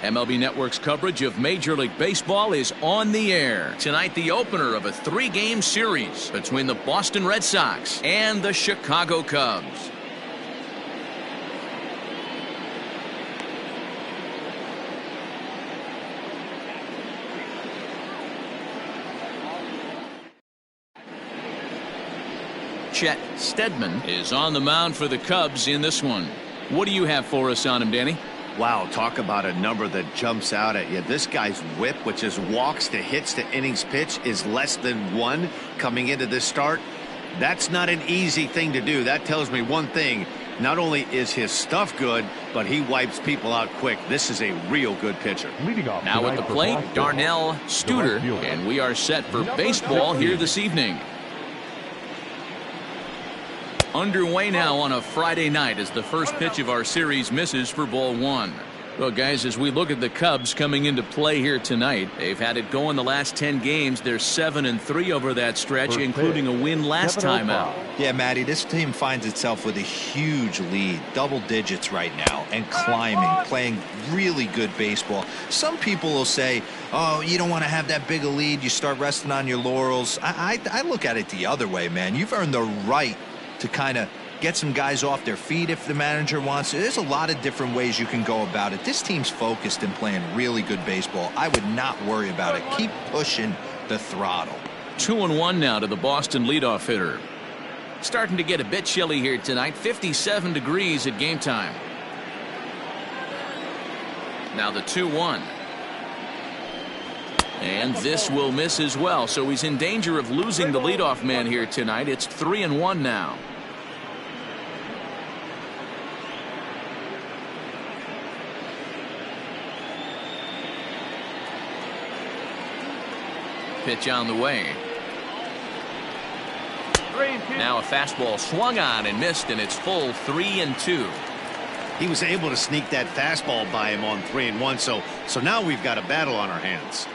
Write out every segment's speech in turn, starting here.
MLB Network's coverage of Major League Baseball is on the air. Tonight, the opener of a 3-game series between the Boston Red Sox and the Chicago Cubs. Chet Steadman is on the mound for the Cubs in this one. What do you have for us on him, Danny? Wow, talk about a number that jumps out at you. This guy's whip, which is walks to hits to innings pitch, is less than 1 coming into this start. That's not an easy thing to do. That tells me one thing. Not only is his stuff good, but he wipes people out quick. This is a real good pitcher. Now at the plate, Darnell Studer, and we are set for baseball here this evening. Underway now on a Friday night as the first pitch of our series misses for ball 1. Well, guys, as we look at the Cubs coming into play here tonight, they've had it go in the last 10 games. They're 7-3 over that stretch, including a win last time out. Yeah, Matty, this team finds itself with a huge lead, double digits right now, and climbing, playing really good baseball. Some people will say, oh, you don't want to have that big a lead. You start resting on your laurels. I look at it the other way, man. You've earned the right to kind of get some guys off their feet if the manager wants to. There's a lot of different ways you can go about it. This team's focused and playing really good baseball. I would not worry about it. Keep pushing the throttle. 2-1 now to the Boston leadoff hitter. Starting to get a bit chilly here tonight. 57 degrees at game time. Now the 2-1. And this will miss as well, so he's in danger of losing the leadoff man here tonight. It's 3-1 now. Pitch on the way. Now a fastball swung on and missed, and it's full 3-2. He was able to sneak that fastball by him on 3-1, so now we've got a battle on our hands.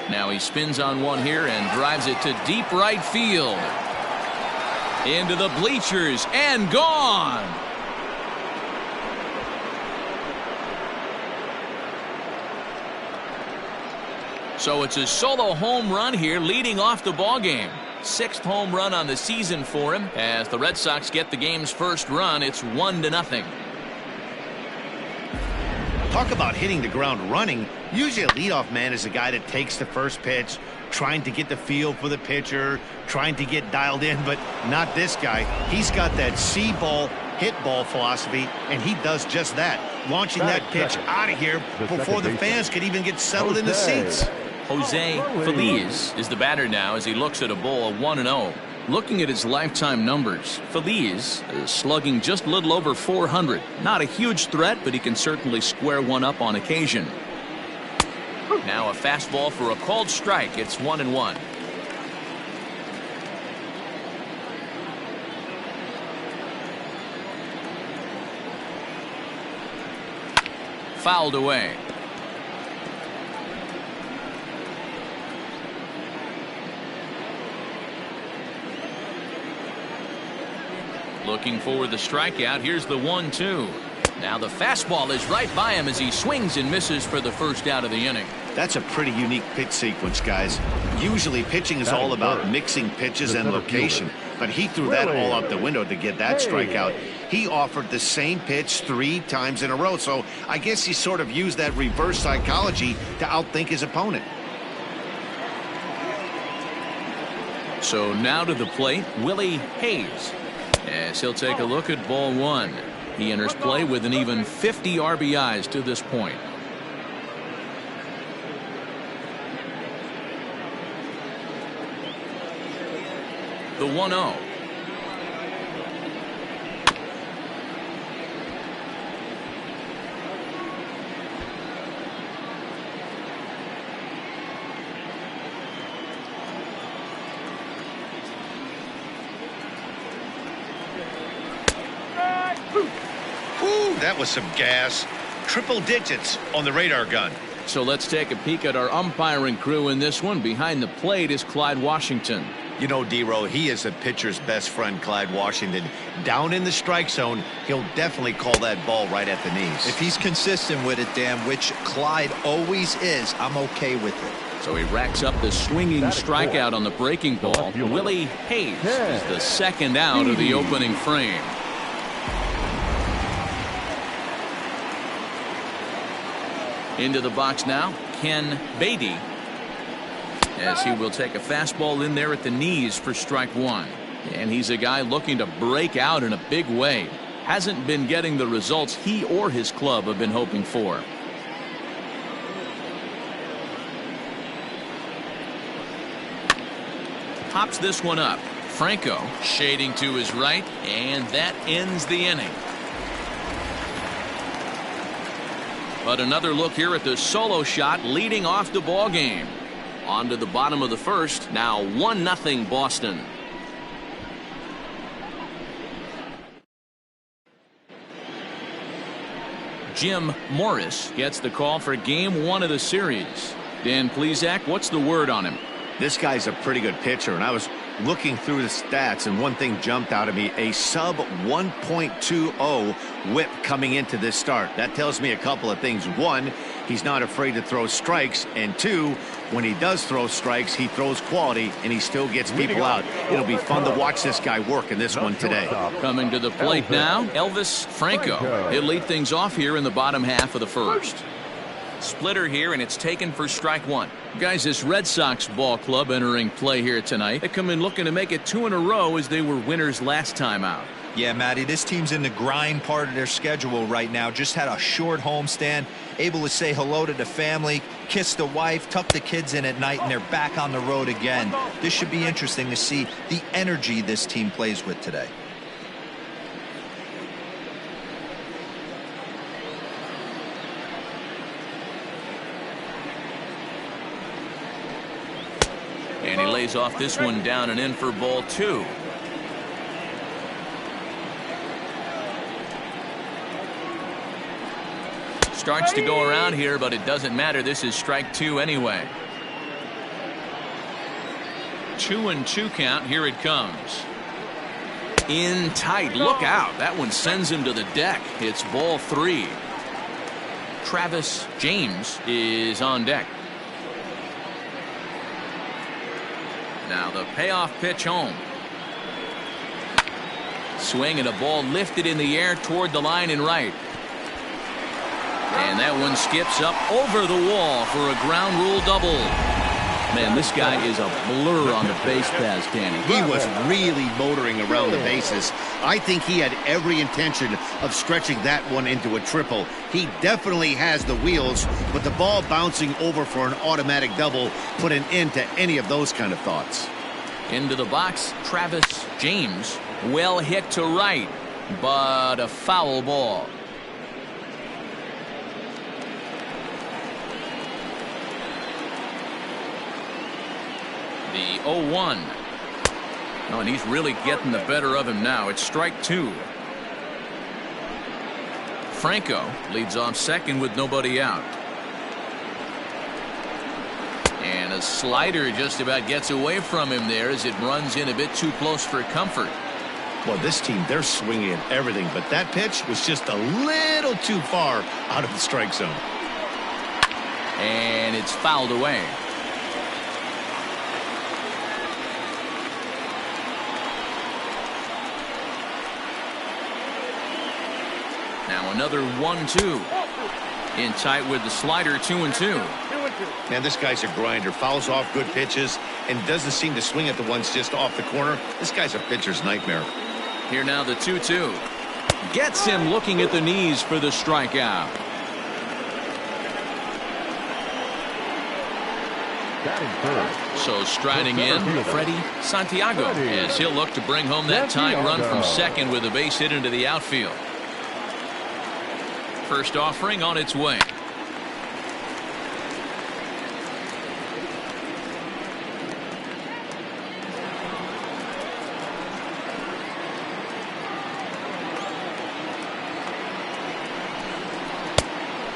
Now he spins on one here and drives it to deep right field. Into the bleachers and gone. So it's a solo home run here, leading off the ballgame. 6th home run on the season for him. As the Red Sox get the game's first run, it's 1-0. Talk about hitting the ground running. Usually a leadoff man is a guy that takes the first pitch, trying to get the feel for the pitcher, trying to get dialed in, but not this guy. He's got that see ball, hit ball philosophy, and he does just that, launching that pitch out of here before the fans could even get settled in the seats. Jose Feliz is the batter now as he looks at a ball 1-0. Looking at his lifetime numbers, Feliz is slugging just a little over 400. Not a huge threat, but he can certainly square one up on occasion. Now a fastball for a called strike. It's 1-1. Fouled away. Looking for the strikeout. Here's the 1-2. Now the fastball is right by him as he swings and misses for the first out of the inning. That's a pretty unique pitch sequence, guys. Usually pitching is all about mixing pitches and location, but he threw that all out the window to get that strikeout. He offered the same pitch 3 times in a row, so I guess he sort of used that reverse psychology to outthink his opponent. So now to the plate, Willie Hayes, as he'll take a look at ball 1. He enters play with an even 50 RBIs to this point. The 1-0. That was some gas. Triple digits on the radar gun. So let's take a peek at our umpiring crew in this one. Behind the plate is Clyde Washington. You know, D-Row, he is a pitcher's best friend, Clyde Washington. Down in the strike zone, he'll definitely call that ball right at the knees. If he's consistent with it, Dan, which Clyde always is, I'm okay with it. So he racks up the swinging strikeout on the breaking ball. Willie Hayes is the second out of the opening frame. Into the box now, Ken Beatty, as he will take a fastball in there at the knees for strike one. And he's a guy looking to break out in a big way. Hasn't been getting the results he or his club have been hoping for. Pops this one up. Franco shading to his right, and that ends the inning. But another look here at the solo shot leading off the ball game. On to the bottom of the first. Now 1-0 Boston. Jim Morris gets the call for game one of the series. Dan Plesac, what's the word on him? This guy's a pretty good pitcher, and I was looking through the stats, and one thing jumped out at me: a sub 1.20 whip coming into this start. That tells me a couple of things. One, he's not afraid to throw strikes, and two, when he does throw strikes, he throws quality, and he still gets people out. It'll be fun to watch this guy work in this one today. Coming to the plate now, Elvis Franco. He'll lead things off here in the bottom half of the first. Splitter here, and it's taken for strike one. Guys, this Red Sox ball club entering play here tonight. They come in looking to make it 2 in a row as they were winners last time out. Yeah, Matty, this team's in the grind part of their schedule right now. Just had a short homestand, able to say hello to the family, kiss the wife, tuck the kids in at night, and they're back on the road again. This should be interesting to see the energy this team plays with today. And he lays off this one down and in for ball two. Starts to go around here, but it doesn't matter. This is strike two anyway. 2-2 count. Here it comes. In tight. Look out. That one sends him to the deck. It's ball three. Travis James is on deck. Now the payoff pitch home. Swing and a ball lifted in the air toward the line and right. And that one skips up over the wall for a ground rule double. Man, this guy is a blur on the base paths, Danny. He was really motoring around the bases. I think he had every intention of stretching that one into a triple. He definitely has the wheels, but the ball bouncing over for an automatic double put an end to any of those kind of thoughts. Into the box, Travis James. Well hit to right, but a foul ball. The 0-1. Oh, and he's really getting the better of him now. It's strike two. Franco leads off second with nobody out. And a slider just about gets away from him there as it runs in a bit too close for comfort. Well, this team, they're swinging at everything, but that pitch was just a little too far out of the strike zone. And it's fouled away. Now another 1-2. In tight with the slider, 2-2. Man, this guy's a grinder. Fouls off good pitches and doesn't seem to swing at the ones just off the corner. This guy's a pitcher's nightmare. Here now the 2-2. Gets him looking at the knees for the strikeout. So striding in, Freddie Santiago, as he'll look to bring home that tying run from second with a base hit into the outfield. First offering on its way.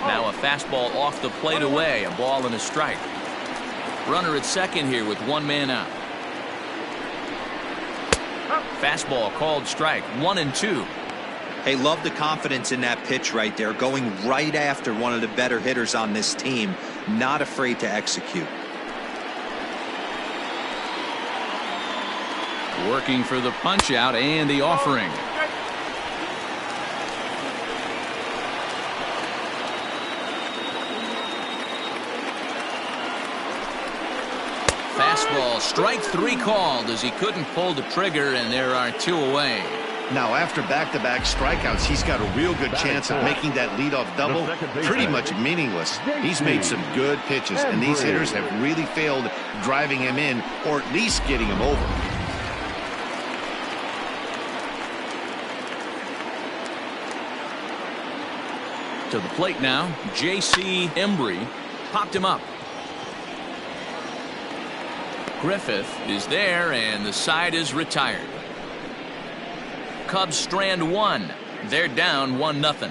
Now a fastball off the plate away, a ball and a strike. Runner at second here with one man out. Fastball called strike. 1-2. Hey, love the confidence in that pitch right there, going right after one of the better hitters on this team, not afraid to execute. Working for the punch out and the offering. Fastball, strike 3 called as he couldn't pull the trigger, and there are 2 away. Now, after back-to-back strikeouts, he's got a real good chance of making that leadoff double pretty much meaningless. He's made some good pitches, and these hitters have really failed driving him in or at least getting him over. To the plate now, J.C. Embry popped him up. Griffith is there, and the side is retired. Cubs strand 1. They're down 1-0.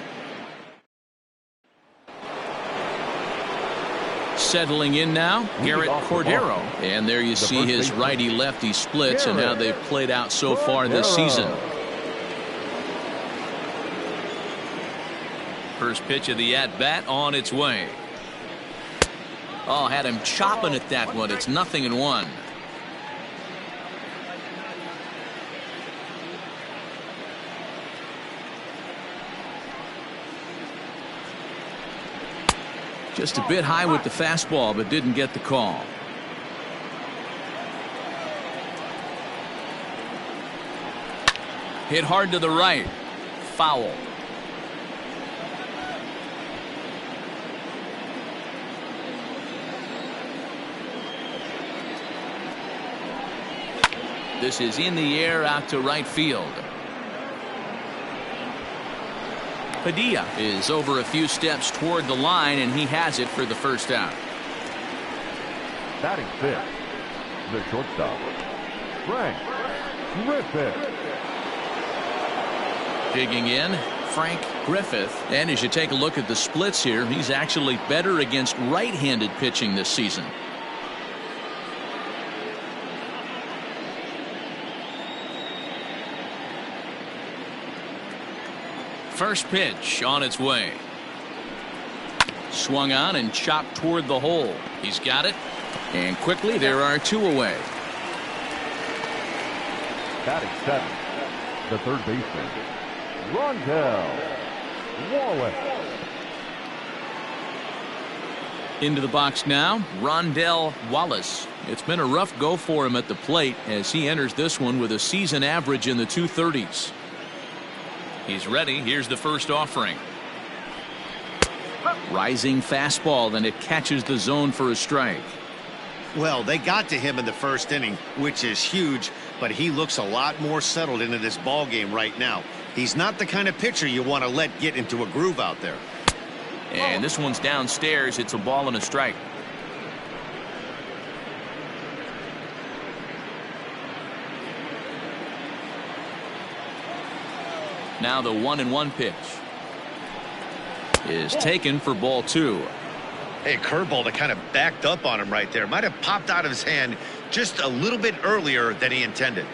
Settling in now, Garrett Cordero. And there you see his righty-lefty splits and how they've played out so far this season. First pitch of the at-bat on its way. Oh, had him chopping at that one. It's 0-1. Just a bit high with the fastball, but didn't get the call. Hit hard to the right. Foul. This is in the air out to right field. Padilla is over a few steps toward the line, and he has it for the first out. Batting fifth, the shortstop, Frank Griffith. Digging in, Frank Griffith. And as you take a look at the splits here, he's actually better against right-handed pitching this season. First pitch on its way. Swung on and chopped toward the hole. He's got it. And quickly there are 2 away. Batting seventh, the third baseman, Rondell Wallace. Into the box now, Rondell Wallace. It's been a rough go for him at the plate as he enters this one with a season average in the 230s. He's ready. Here's the first offering. Rising fastball, and it catches the zone for a strike. Well, they got to him in the first inning, which is huge, but he looks a lot more settled into this ball game right now. He's not the kind of pitcher you want to let get into a groove out there. And this one's downstairs. It's a ball and a strike. Now the 1-1 pitch is taken for ball 2. Hey, curveball that kind of backed up on him right there. Might have popped out of his hand just a little bit earlier than he intended.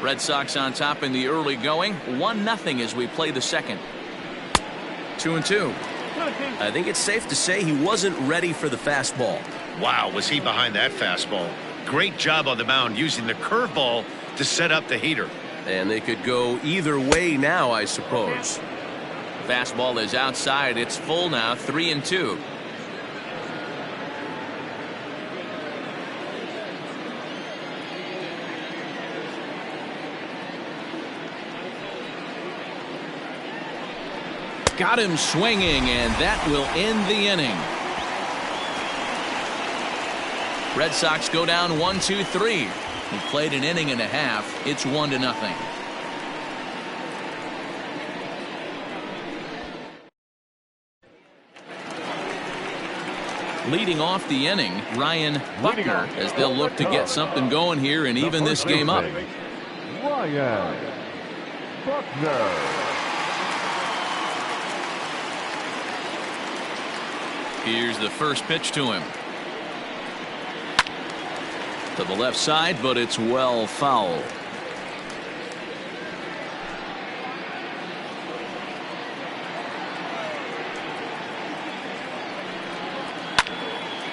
Red Sox on top in the early going. 1-0 as we play the second. 2-2. I think it's safe to say he wasn't ready for the fastball. Wow, was he behind that fastball. Great job on the mound using the curveball to set up the heater. And they could go either way now, I suppose. Fastball is outside. It's full now. 3-2. Got him swinging, and that will end the inning. Red Sox go down 1-2-3. He played an inning and a half. It's 1-0. Leading off the inning, Ryan Buckner, as they'll look to get something going here and even this game up. Ryan Buckner. Here's the first pitch to him. To the left side, but it's well foul.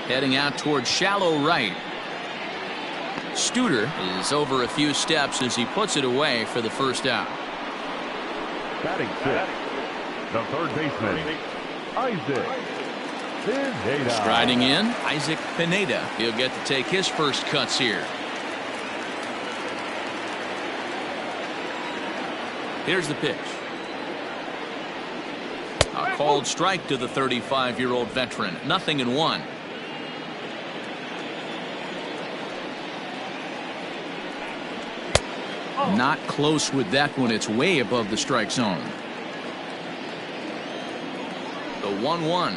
Heading out towards shallow right. Studer is over a few steps as he puts it away for the first out. Batting six, the third baseman, Isaac Pineda. Striding in, Isaac Pineda. He'll get to take his first cuts here. Here's the pitch. A called strike to the 35-year-old veteran. 0-1. Not close with that one. It's way above the strike zone. The 1-1.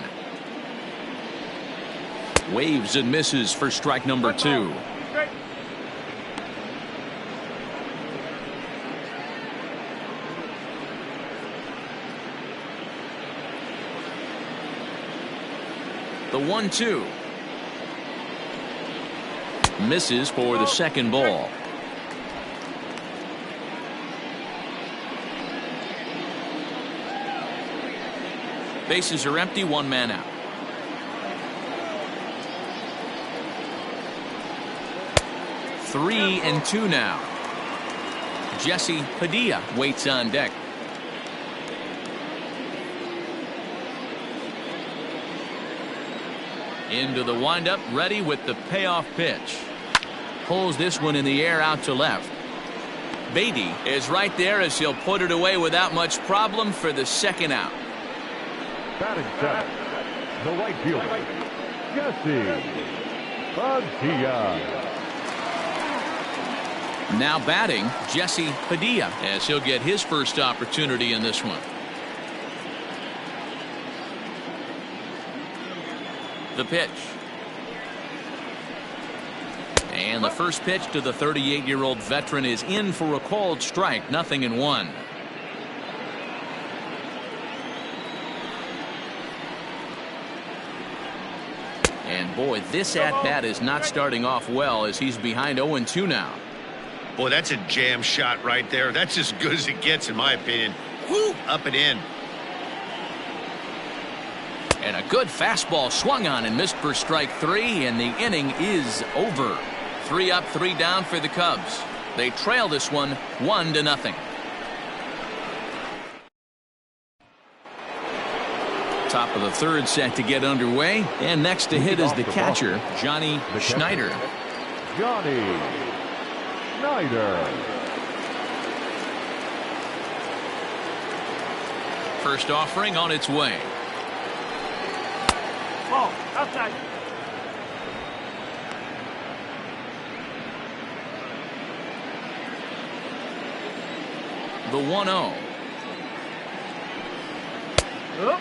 Waves and misses for strike number 2. The 1-2. Misses for the second ball. Bases are empty, one man out. Three and two now. Jesse Padilla waits on deck. Into the windup, ready with the payoff pitch. Pulls this one in the air out to left. Beatty is right there as he'll put it away without much problem for the second out. Batting seven, the right fielder, Jesse Padilla. Now batting, Jesse Padilla, as he'll get his first opportunity in this one. The pitch. And the first pitch to the 38-year-old veteran is in for a called strike. 0-1. And boy, this at-bat is not starting off well as he's behind 0-2 now. Boy, that's a jam shot right there. That's as good as it gets, in my opinion. Woo, up and in. And a good fastball swung on and missed for strike 3, and the inning is over. 3 up, 3 down for the Cubs. They trail this one 1-0. Top of the third set to get underway, and next to hit is the catcher, Johnny Schneider. Johnny Schneider. First offering on its way. Ball outside. The 1-0. Up.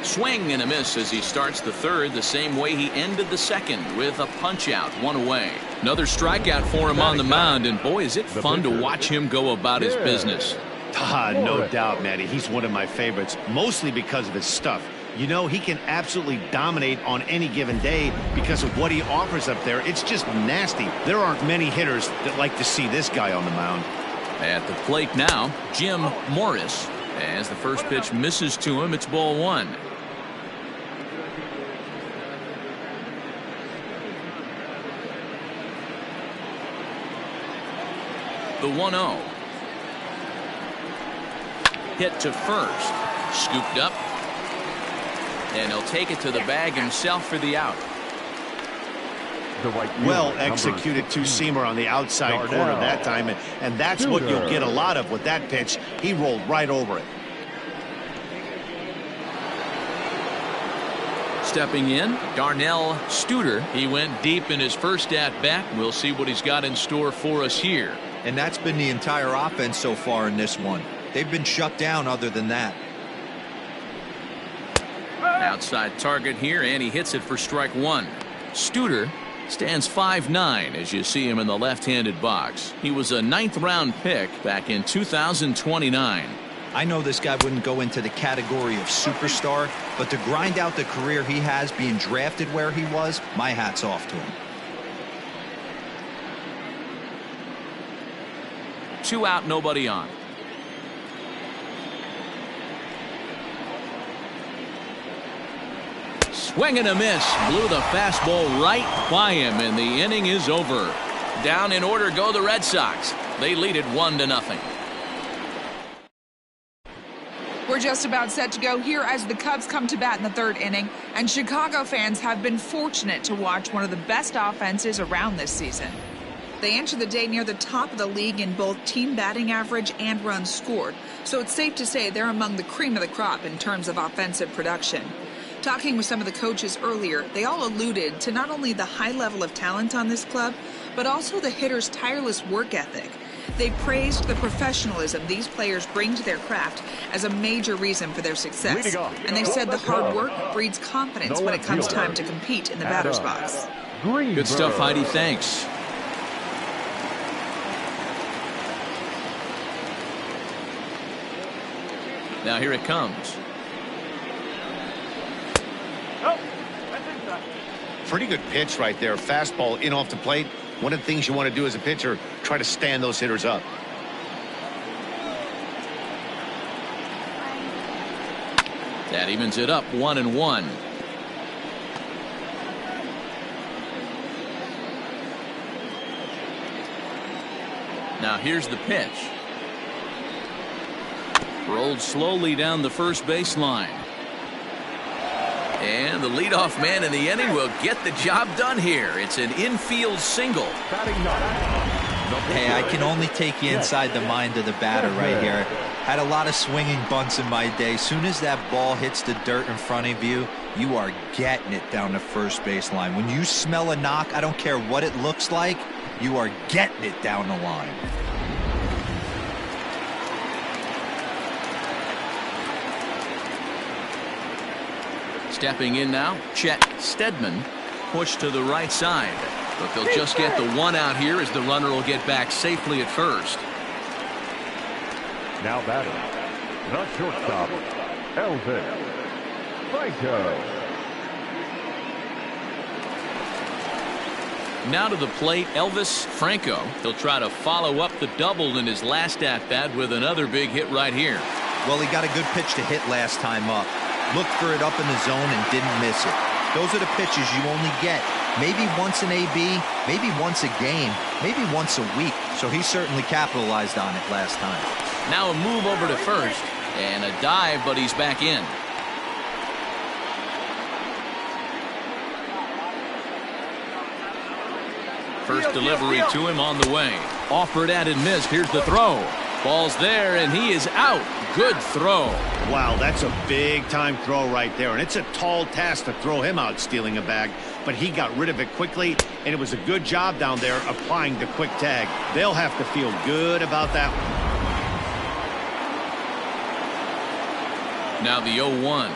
Swing and a miss as he starts the third the same way he ended the second, with a punch out, 1 away. Another strikeout for him on the mound, and boy, is it fun to watch him go about his business. No doubt, Matty. He's one of my favorites, mostly because of his stuff. You know, he can absolutely dominate on any given day because of what he offers up there. It's just nasty. There aren't many hitters that like to see this guy on the mound. At the plate now, Jim Morris. As the first pitch misses to him, it's ball 1. The 1-0. Hit to first. Scooped up. And he'll take it to the bag himself for the out. The right fielder, Well executed two-seamer on the outside corner that time, and that's what you'll get a lot of with that pitch. He rolled right over it. Stepping in, Darnell Studer. He went deep in his first at-bat. We'll see what he's got in store for us here. And that's been the entire offense so far in this one. They've been shut down other than that. Outside target here, and he hits it for strike 1. Studer stands 5'9" as you see him in the left-handed box. He was a 9th-round pick back in 2029. I know this guy wouldn't go into the category of superstar, but to grind out the career he has being drafted where he was, my hat's off to him. 2 out, nobody on. Swing and a miss. Blew the fastball right by him, and the inning is over. Down in order go the Red Sox. They lead it 1-0. We're just about set to go here as the Cubs come to bat in the 3rd inning, and Chicago fans have been fortunate to watch one of the best offenses around this season. They enter the day near the top of the league in both team batting average and runs scored, so it's safe to say they're among the cream of the crop in terms of offensive production. Talking with some of the coaches earlier, they all alluded to not only the high level of talent on this club, but also the hitters' tireless work ethic. They praised the professionalism these players bring to their craft as a major reason for their success. And they said the hard work breeds confidence when it comes time to compete in the batter's box. Good stuff, Heidi. Thanks. Now here it comes. Pretty good pitch right there. Fastball in off the plate. One of the things you want to do as a pitcher, try to stand those hitters up. That evens it up 1-1. Now here's the pitch. Rolled slowly down the first baseline. And the leadoff man in the inning will get the job done here. It's an infield single. Hey, I can only take you inside the mind of the batter right here. Had a lot of swinging bunts in my day. Soon as that ball hits the dirt in front of you, you are getting it down the first baseline. When you smell a knock, I don't care what it looks like, you are getting it down the line. Stepping in now, Chet Steadman, pushed to the right side. But they'll just get the 1 out here as the runner will get back safely at first. Now batting, the shortstop, Elvis Franco. Now to the plate, Elvis Franco. He'll try to follow up the double in his last at-bat with another big hit right here. Well, he got a good pitch to hit last time up. Looked for it up in the zone and didn't miss it. Those are the pitches you only get maybe once in AB, maybe once a game, maybe once a week. So he certainly capitalized on it last time. Now a move over to first and a dive, but he's back in. First delivery to him on the way. Offered and missed. Here's the throw. Ball's there, and he is out. Good throw. Wow, that's a big-time throw right there. And it's a tall task to throw him out stealing a bag. But he got rid of it quickly, and it was a good job down there applying the quick tag. They'll have to feel good about that one. Now the 0-1.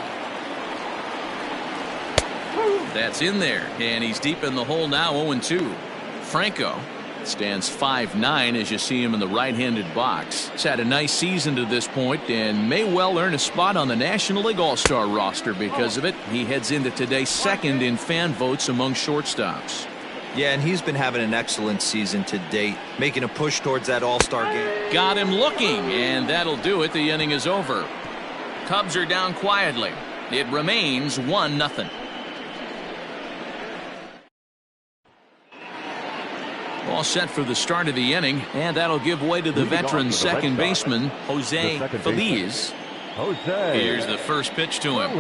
That's in there, and he's deep in the hole now, 0-2. Franco stands 5'9" as you see him in the right-handed box. He's had a nice season to this point and may well earn a spot on the National League All-Star roster because of it. He heads into today second in fan votes among shortstops. Yeah, and he's been having an excellent season to date, making a push towards that All-Star game. Got him looking, and that'll do it. The inning is over. Cubs are down quietly. It remains 1-0. All set for the start of the inning, and that'll give way to the veteran second baseman, Jose Feliz. Here's the first pitch to him.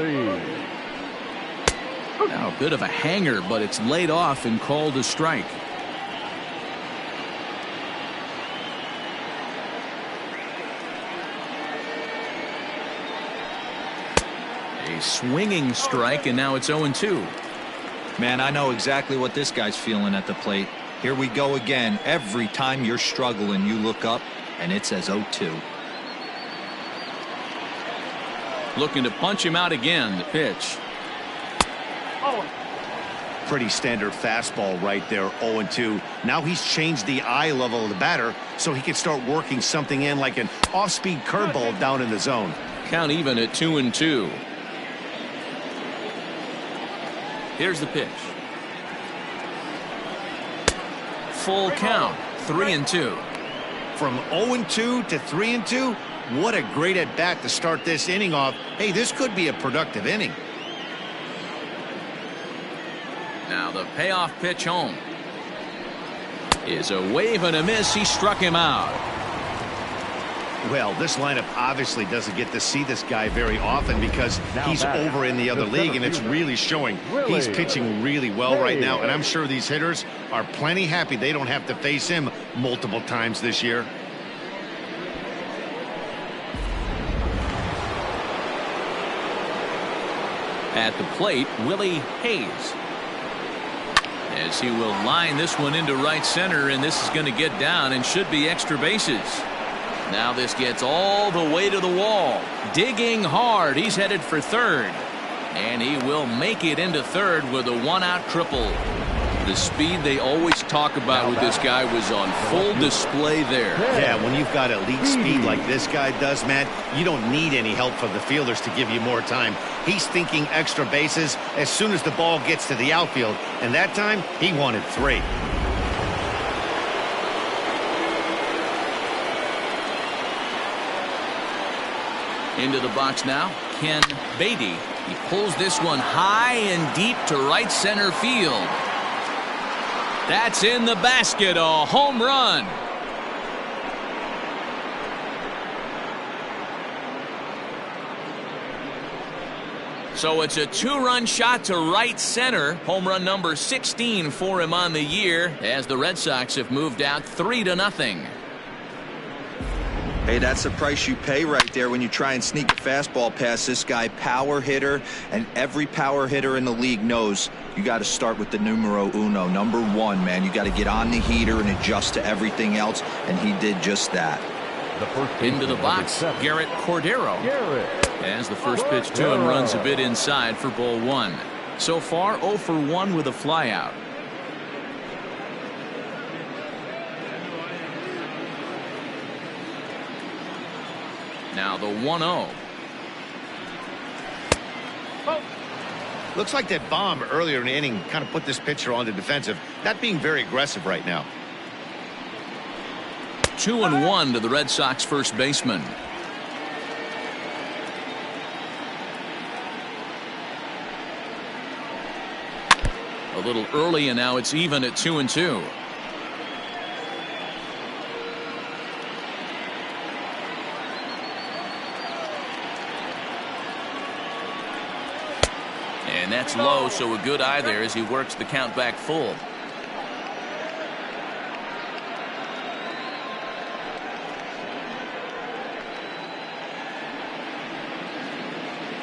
Now a bit of a hanger, but it's laid off and called a strike. A swinging strike, and now it's 0-2. Man, I know exactly what this guy's feeling at the plate. Here we go again. Every time you're struggling, you look up, and it says 0-2. Looking to punch him out again. The pitch. Pretty standard fastball right there, 0-2. Now he's changed the eye level of the batter so he can start working something in like an off-speed curveball down in the zone. Count even at 2-2. Here's the pitch. Full count, 3-2. From 0-2 to 3-2, what a great at bat to start this inning off. Hey, this could be a productive inning. Now the payoff pitch home is a wave and a miss. He struck him out. Well, this lineup obviously doesn't get to see this guy very often because he's over in the other league, and it's really showing. He's pitching really well right now, and I'm sure these hitters are plenty happy they don't have to face him multiple times this year. At the plate, Willie Hayes, as he will line this one into right center, and this is going to get down and should be extra bases. Now this gets all the way to the wall. Digging hard. He's headed for third. And he will make it into third with a one-out triple. The speed they always talk about with this guy was on full display there. Yeah, when you've got elite speed like this guy does, Matt, you don't need any help from the fielders to give you more time. He's thinking extra bases as soon as the ball gets to the outfield. And that time, he wanted 3. Into the box now, Ken Beatty. He pulls this one high and deep to right center field. That's in the basket, a home run. So it's a 2-run shot to right center. Home run number 16 for him on the year, as the Red Sox have moved out 3-0. Hey, that's the price you pay right there when you try and sneak a fastball past this guy. Power hitter, and every power hitter in the league knows you got to start with the numero uno, number 1, man. You got to get on the heater and adjust to everything else, and he did just that. Into the box, Garrett Cordero. As the first pitch to him runs a bit inside for ball 1. So far 0 for 1 with a flyout. Now the 1-0. Looks like that bomb earlier in the inning kind of put this pitcher on the defensive, not being very aggressive right now. 2-1 to the Red Sox first baseman. A little early, and now it's even at 2-2. And that's low, so a good eye there as he works the count back full.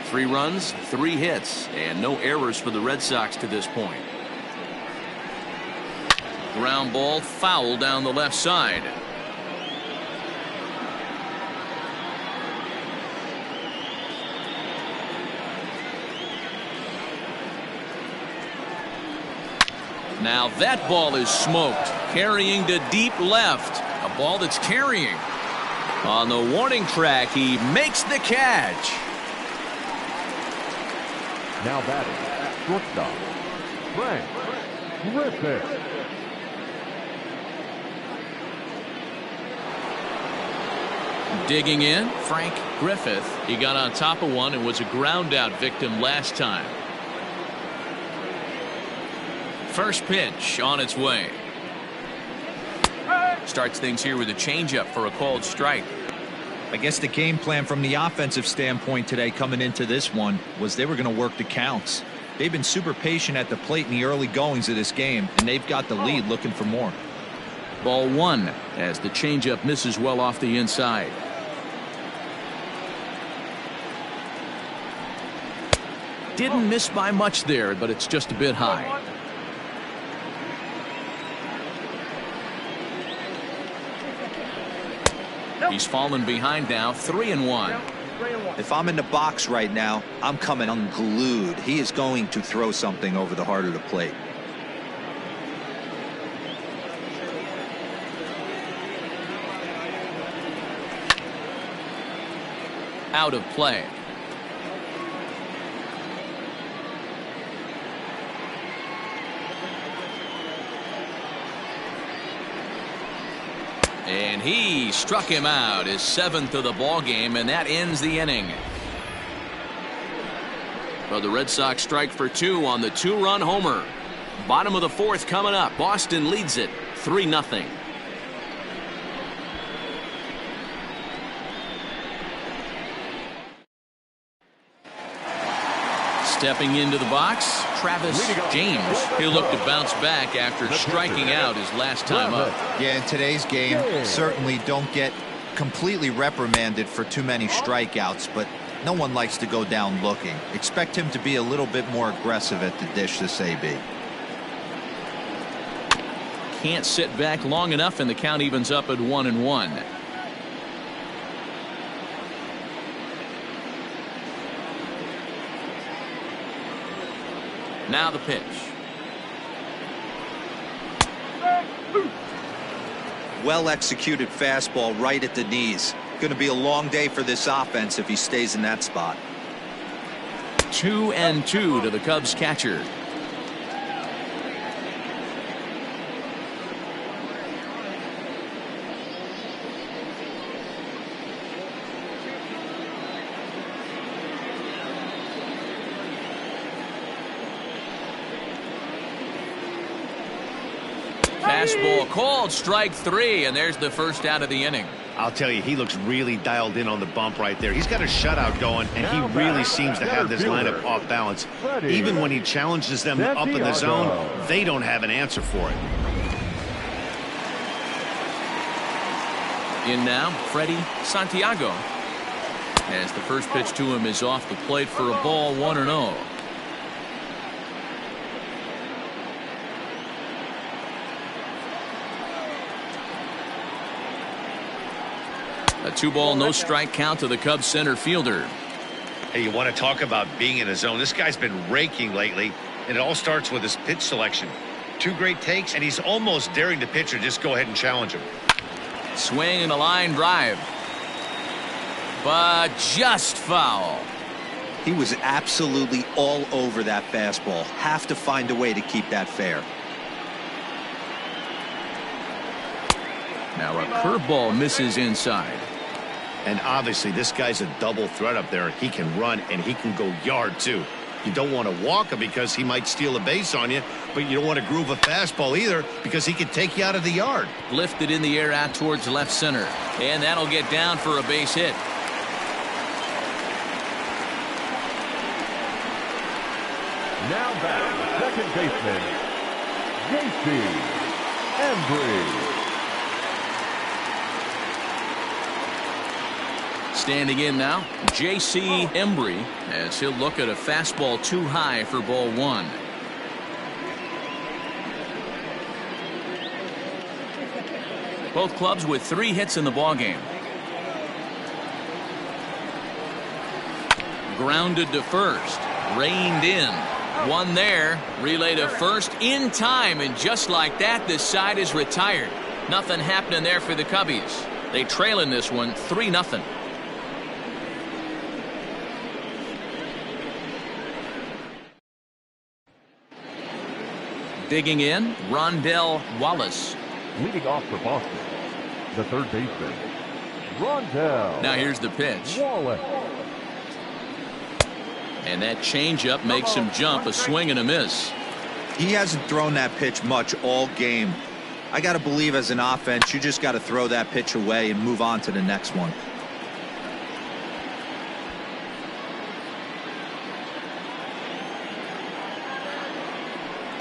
Three runs, 3 hits, and no errors for the Red Sox to this point. Ground ball foul down the left side. Now that ball is smoked, carrying to deep left. A ball that's carrying. On the warning track, he makes the catch. Now batting, shortstop, Frank Griffith. Digging in, Frank Griffith. He got on top of one and was a ground out victim last time. First pitch on its way. Starts things here with a changeup for a called strike. I guess the game plan from the offensive standpoint today coming into this one was they were going to work the counts. They've been super patient at the plate in the early goings of this game, and they've got the lead looking for more. Ball 1 as the changeup misses well off the inside. Didn't miss by much there, but it's just a bit high. He's fallen behind now, 3-1. If I'm in the box right now, I'm coming unglued. He is going to throw something over the heart of the plate. out of play. And he struck him out, his 7th of the ball game, and that ends the inning. Well, the Red Sox strike for 2 on the 2-run homer. Bottom of the 4th coming up. Boston leads it 3-0. Stepping into the box, Travis James. He'll look to bounce back after striking out his last time up. Yeah, in today's game, certainly don't get completely reprimanded for too many strikeouts, but no one likes to go down looking. Expect him to be a little bit more aggressive at the dish this AB. Can't sit back long enough, and the count evens up at 1-1. Now the pitch. Well executed fastball right at the knees. Going to be a long day for this offense if he stays in that spot. 2-2 to the Cubs catcher. Fastball called, strike 3, and there's the first out of the inning. I'll tell you, he looks really dialed in on the bump right there. He's got a shutout going, and he really seems to have this lineup off balance. Even when he challenges them up in the zone, they don't have an answer for it. In now, Freddie Santiago. As the first pitch to him is off the plate for a ball, 1-0. A 2-ball, no strike count to the Cubs center fielder. Hey, you want to talk about being in a zone? This guy's been raking lately, and it all starts with his pitch selection. 2 great takes, and he's almost daring the pitcher just go ahead and challenge him. Swing and a line drive, but just foul. He was absolutely all over that fastball. Have to find a way to keep that fair. Now a curveball misses inside. And obviously this guy's a double threat up there. He can run and he can go yard too. You don't want to walk him because he might steal a base on you, but you don't want to groove a fastball either because he could take you out of the yard. Lifted in the air out towards left center, and that'll get down for a base hit. Now back, second baseman, J.C. Embry. Standing in now, J.C. Embry, as he'll look at a fastball too high for ball 1. Both clubs with 3 hits in the ballgame. Grounded to first, reined in. One there, relay to first in time, and just like that, this side is retired. Nothing happening there for the Cubbies. They trail in this one 3-0. Digging in, Rondell Wallace. Leading off for Boston, the third baseman, Rondell. Now here's the pitch. Wallace. And that changeup makes him jump, a swing and a miss. He hasn't thrown that pitch much all game. I got to believe as an offense, you just got to throw that pitch away and move on to the next one.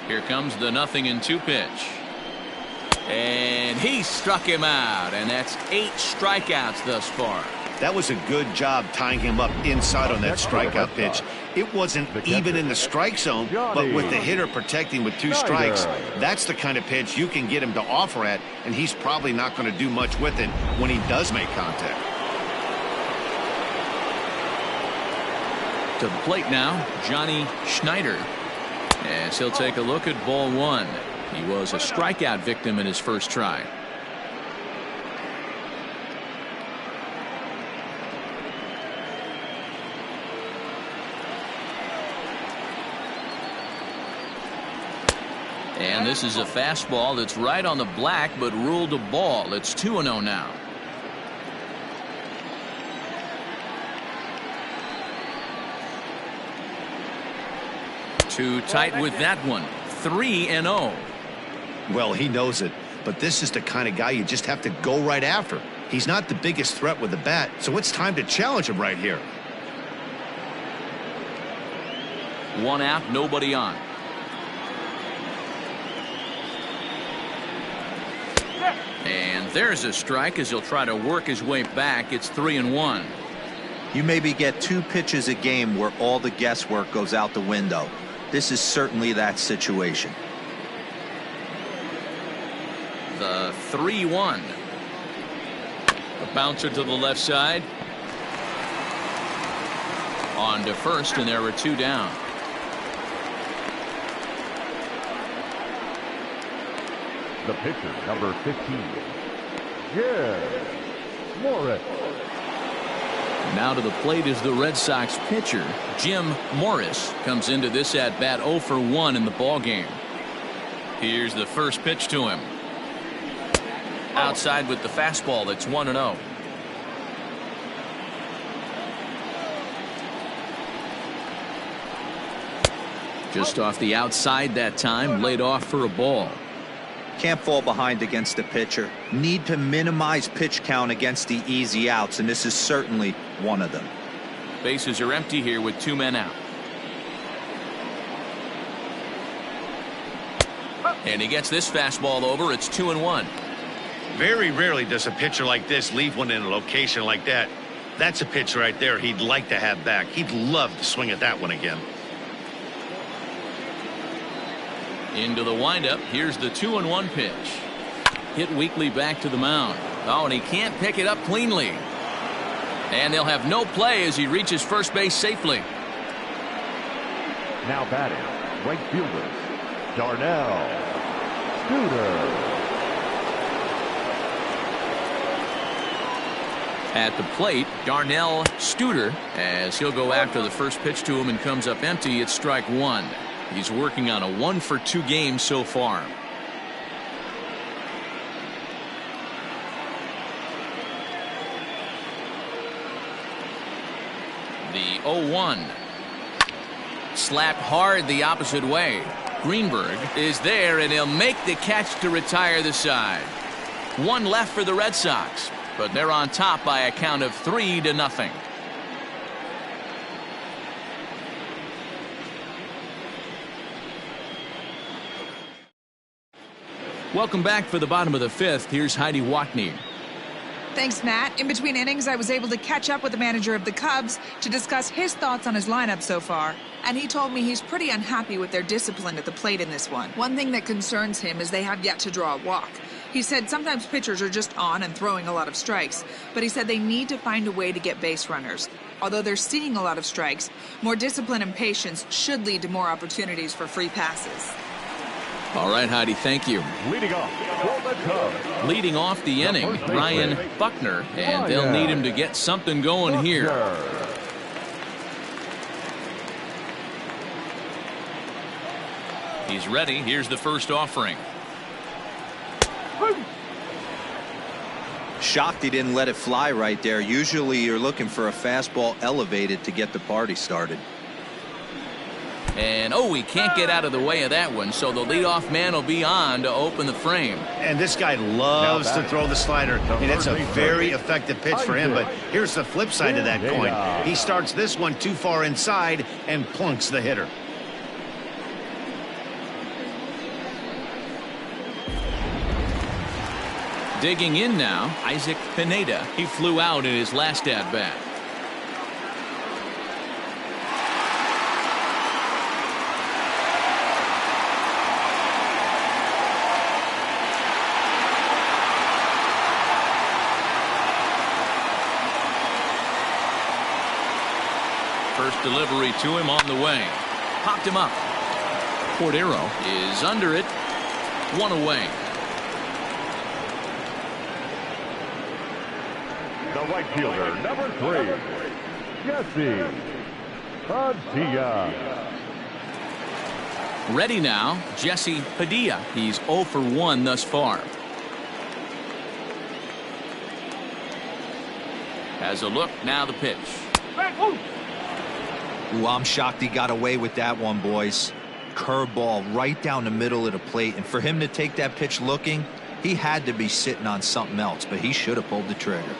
Here comes the 0-2 pitch. And he struck him out, and that's 8 strikeouts thus far. That was a good job tying him up inside on that strikeout pitch. It wasn't even in the strike zone, but with the hitter protecting with 2 strikes, that's the kind of pitch you can get him to offer at, and he's probably not going to do much with it when he does make contact. To the plate now, Johnny Schneider. As he'll take a look at ball 1. He was a strikeout victim in his first try. And this is a fastball that's right on the black, but ruled a ball. It's 2-0 now. Too tight with that one. 3-0. Well, he knows it, but this is the kind of guy you just have to go right after. He's not the biggest threat with the bat, so it's time to challenge him right here. One out, nobody on. And there's a strike as he'll try to work his way back. It's 3-1. You maybe get 2 pitches a game where all the guesswork goes out the window. This is certainly that situation. The 3-1. A bouncer to the left side. On to first, and there were 2 down. The pitcher, number 15, Jim Morris. Now to the plate is the Red Sox pitcher, Jim Morris. Comes into this at bat 0 for 1 in the ball game. Here's the first pitch to him. Outside with the fastball. That's 1-0. Just off the outside that time, laid off for a ball. Can't fall behind against the pitcher. Need to minimize pitch count against the easy outs, and this is certainly one of them. Bases are empty here with 2 men out. And he gets this fastball over. It's 2-1. Very rarely does a pitcher like this leave one in a location like that. That's a pitch right there he'd like to have back. He'd love to swing at that one again. Into the windup. Here's the 2-1 pitch. Hit weakly back to the mound. Oh, and he can't pick it up cleanly. And they'll have no play as he reaches first base safely. Now batting, right fielder, Darnell Studer. At the plate, Darnell Studer, as he'll go after the first pitch to him and comes up empty. It's strike 1. He's working on a 1-for-2 game so far. The 0-1. Slapped hard the opposite way. Greenberg is there, and he'll make the catch to retire the side. 1 left for the Red Sox, but they're on top by a count of 3-0. Welcome back for the bottom of the 5th. Here's Heidi Watney. Thanks, Matt. In between innings, I was able to catch up with the manager of the Cubs to discuss his thoughts on his lineup so far. And he told me he's pretty unhappy with their discipline at the plate in this one. One thing that concerns him is they have yet to draw a walk. He said sometimes pitchers are just on and throwing a lot of strikes, but he said they need to find a way to get base runners. Although they're seeing a lot of strikes, more discipline and patience should lead to more opportunities for free passes. All right, Heidi, thank you. Leading off for the Cubs. Leading off the inning, Ryan Buckner, and they'll need him to get something going here. He's ready. Here's the first offering. Shocked he didn't let it fly right there. Usually you're looking for a fastball elevated to get the party started. And, oh, he can't get out of the way of that one, so the leadoff man will be on to open the frame. And this guy loves to throw the slider, and it's a very effective pitch for him. But here's the flip side of that coin. He starts this one too far inside and plunks the hitter. Digging in now, Isaac Pineda. He flew out in his last at-bat. First delivery to him on the way. Popped him up. Cordero is under it. 1 away. The right fielder, number 3, Jesse Padilla. Ready now, Jesse Padilla. He's 0 for 1 thus far. Has a look, now the pitch. Ooh, I'm shocked he got away with that one, boys. Curveball right down the middle of the plate, and for him to take that pitch looking, he had to be sitting on something else, but he should have pulled the trigger.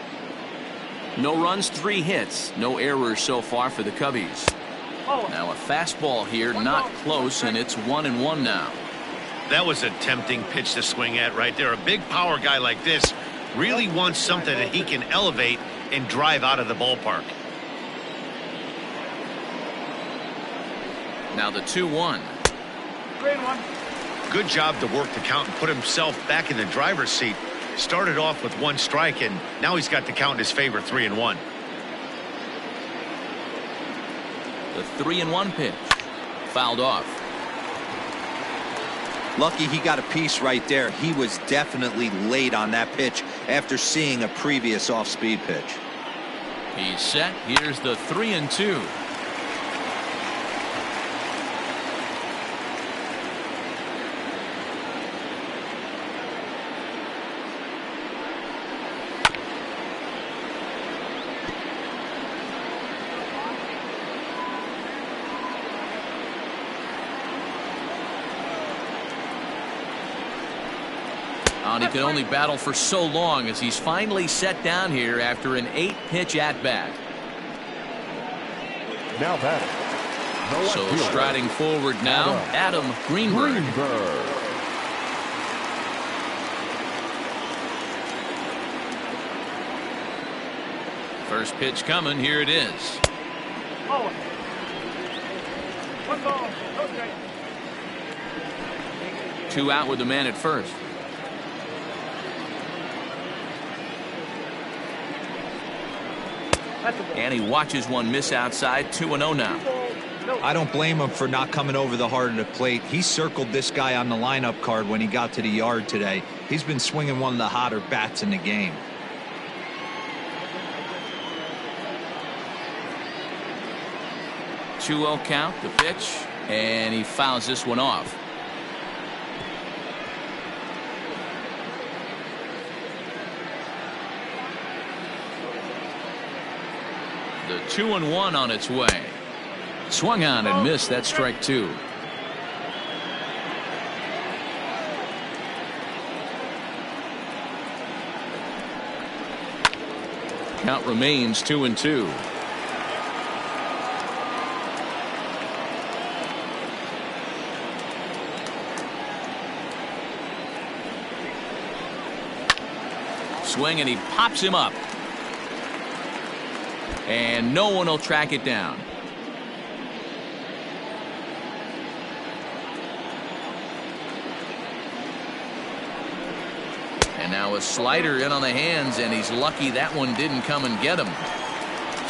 No runs, 3 hits, no errors so far for the Cubbies. Now a fastball here, not close, and it's 1-1 now. That was a tempting pitch to swing at right there. A big power guy like this really wants something that he can elevate and drive out of the ballpark. Now the 2-1. 3-1. Good job to work the count and put himself back in the driver's seat. Started off with 1 strike, and now he's got the count in his favor, 3-1. The 3-1 pitch. Fouled off. Lucky he got a piece right there. He was definitely late on that pitch after seeing a previous off-speed pitch. He's set. Here's the 3-2. And he could only battle for so long as he's finally set down here after an 8-pitch at-bat. Now batting. So striding forward now, Adam Greenberg. First pitch coming, here it is. 1 ball. Okay. 2 out with the man at first. And he watches one miss outside. 2-0 now. I don't blame him for not coming over the heart of the plate. He circled this guy on the lineup card when he got to the yard today. He's been swinging one of the hotter bats in the game. Two-0 count, the pitch, and he fouls this one off. The 2-1 on its way. Swung on and missed. That's strike 2. Count remains 2-2. Swing, and he pops him up. And no one will track it down. And now a slider in on the hands, and he's lucky that one didn't come and get him.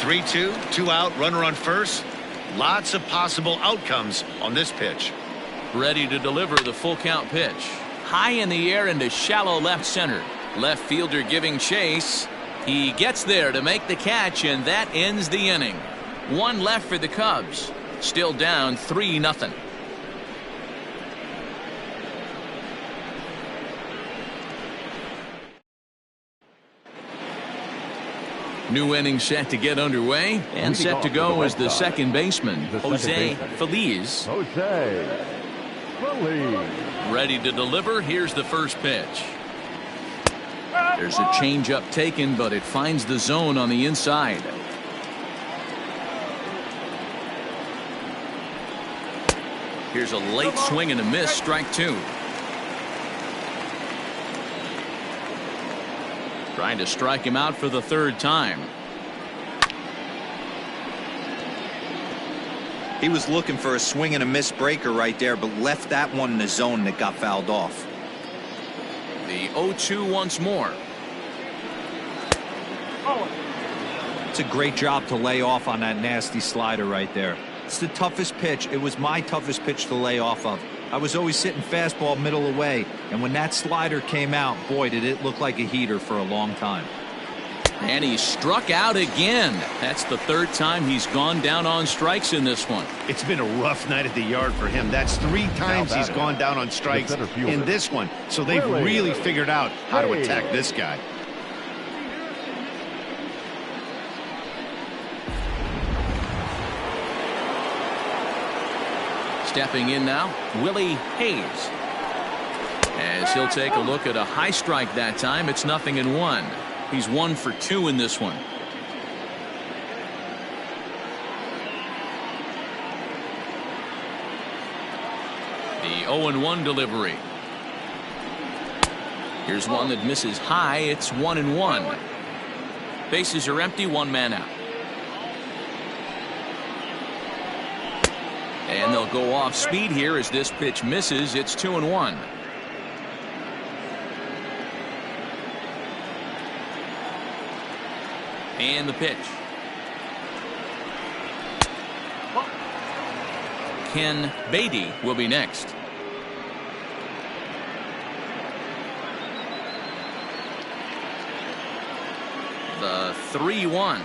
3-2, 2 out, runner on first. Lots of possible outcomes on this pitch. Ready to deliver the full count pitch. High in the air into shallow left center. Left fielder giving chase. He gets there to make the catch, and that ends the inning. 1 left for the Cubs. Still down 3-0. New inning set to get underway, and set to go is the second baseman, Jose Feliz. Jose Feliz. Ready to deliver. Here's the first pitch. There's a changeup taken, but it finds the zone on the inside. Here's a late swing and a miss, strike 2. Trying to strike him out for the 3rd time. He was looking for a swing and a miss breaker right there, but left that one in the zone that got fouled off. The 0-2 once more. It's a great job to lay off on that nasty slider right there. It's the toughest pitch. It was my toughest pitch to lay off of. I was always sitting fastball middle away, and when that slider came out, boy, did it look like a heater for a long time. And he struck out again. That's the third time he's gone down on strikes in this one. It's been a rough night at the yard for him. That's 3 times he's gone down on strikes in this one. So they've really figured out how to attack this guy. Stepping in now, Willie Hayes. As he'll take a look at a high strike that time, it's 0-1. He's 1 for 2 in this one. The 0-1 delivery. Here's one that misses high. It's 1-1. Bases are empty, 1 man out. And they'll go off speed here as this pitch misses. It's 2-1. And the pitch. Ken Beatty will be next. The 3-1.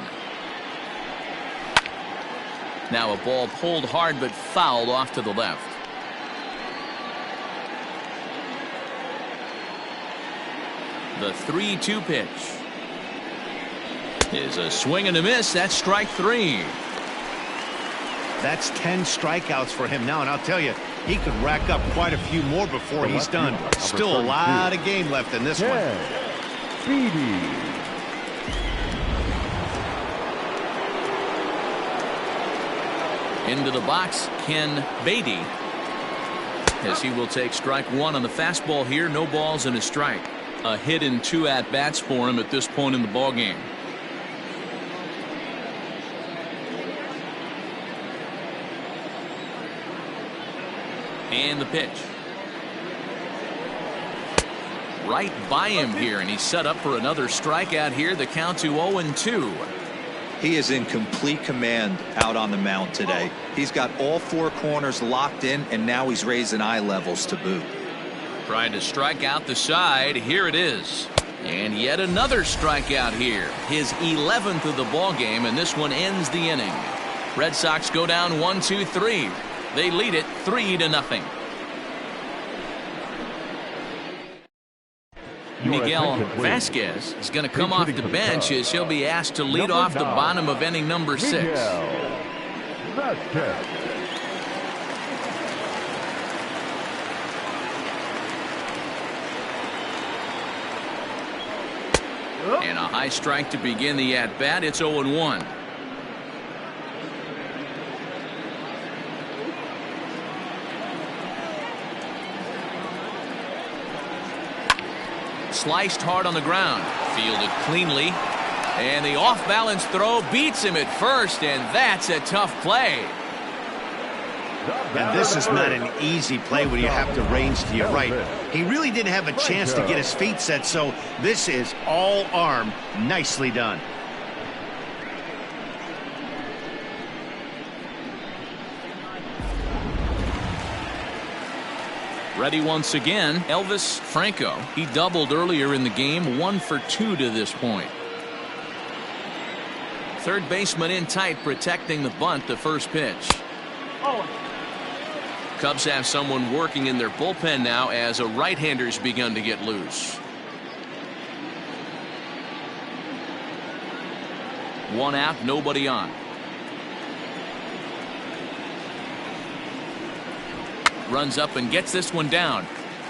Now a ball pulled hard but fouled off to the left. The 3-2 pitch is a swing and a miss. That's strike 3. That's 10 strikeouts for him now, and I'll tell you, he could rack up quite a few more before he's done. Still a lot of game left in this one. Beatty. Into the box, Ken Beatty, as he will take strike 1 on the fastball here. No balls and a strike. A hit in 2 at-bats for him at this point in the ballgame. And the pitch. Right by him here, and he's set up for another strikeout here. The count to 0-2. He is in complete command out on the mound today. He's got all 4 corners locked in, and now he's raising eye levels to boot. Trying to strike out the side. Here it is. And yet another strikeout here. His 11th of the ball game, and this one ends the inning. Red Sox go down 1-2-3. They lead it 3-0. Miguel Vasquez is going to come off the bench as he'll be asked to lead off the bottom of inning number 6. And a high strike to begin the at-bat. It's 0-1. Sliced hard on the ground. Fielded cleanly. And the off-balance throw beats him at first, and that's a tough play. And this is not an easy play when you have to range to your right. He really didn't have a chance to get his feet set, so this is all arm. Nicely done. Ready once again, Elvis Franco. He doubled earlier in the game, 1 for 2 to this point. Third baseman in tight, protecting the bunt. The first pitch. Cubs have someone working in their bullpen now as a right-hander's begun to get loose. 1 out, nobody on. Runs up and gets this one down.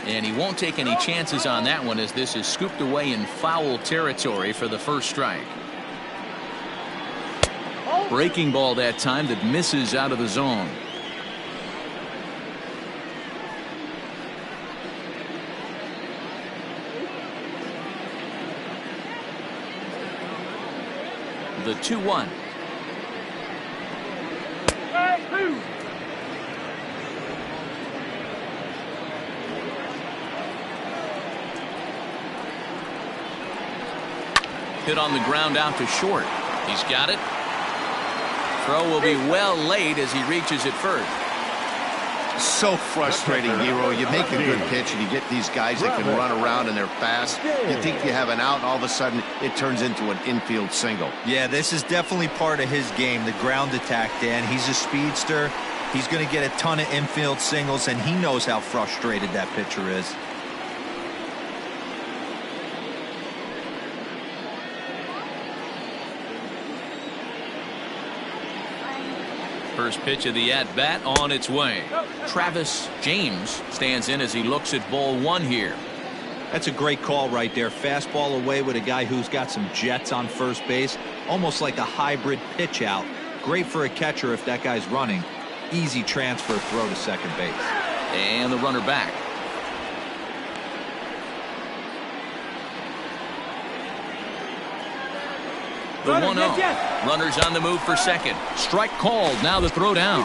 And he won't take any chances on that one as this is scooped away in foul territory for the first strike. Breaking ball that time that misses out of the zone. The 2-1. Hit on the ground out to short. He's got it. Throw will be well late as he reaches it first. So frustrating, Hero. You make a good pitch and you get these guys that can run around and they're fast. You think you have an out, and all of a sudden it turns into an infield single. Yeah, this is definitely part of his game, the ground attack, Dan. He's a speedster. He's going to get a ton of infield singles, and he knows how frustrated that pitcher is. First pitch of the at-bat on its way. Travis James stands in as he looks at ball one here. That's a great call right there. Fastball away with a guy who's got some jets on first base. Almost like a hybrid pitch out. Great for a catcher if that guy's running. Easy transfer throw to second base. And the runner back. The 1-0. Runners on the move for second. Strike called. Now the throw down.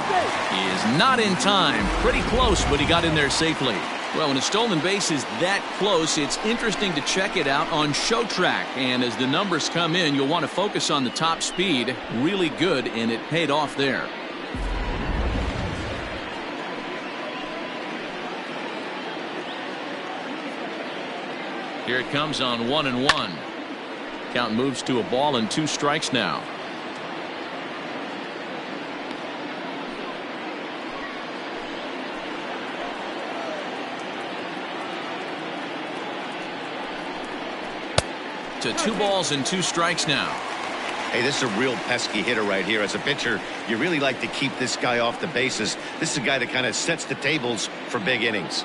He is not in time. Pretty close, but he got in there safely. Well, when a stolen base is that close, it's interesting to check it out on Show Track. And as the numbers come in, you'll want to focus on the top speed. Really good, and it paid off there. Here it comes on 1-1. Count moves to a ball and 2 strikes now. To 2 balls and 2 strikes now. Hey, this is a real pesky hitter right here. As a pitcher, you really like to keep this guy off the bases. This is a guy that kind of sets the tables for big innings.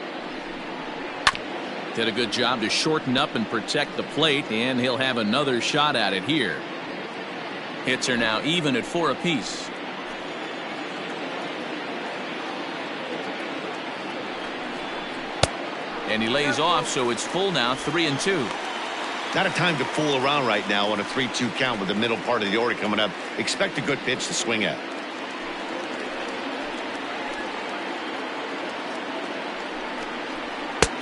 Did a good job to shorten up and protect the plate, and he'll have another shot at it here. Hits are now even at 4 apiece. And he lays off, so it's full now, 3-2. Not a time to fool around right now on a 3-2 count with the middle part of the order coming up. Expect a good pitch to swing at.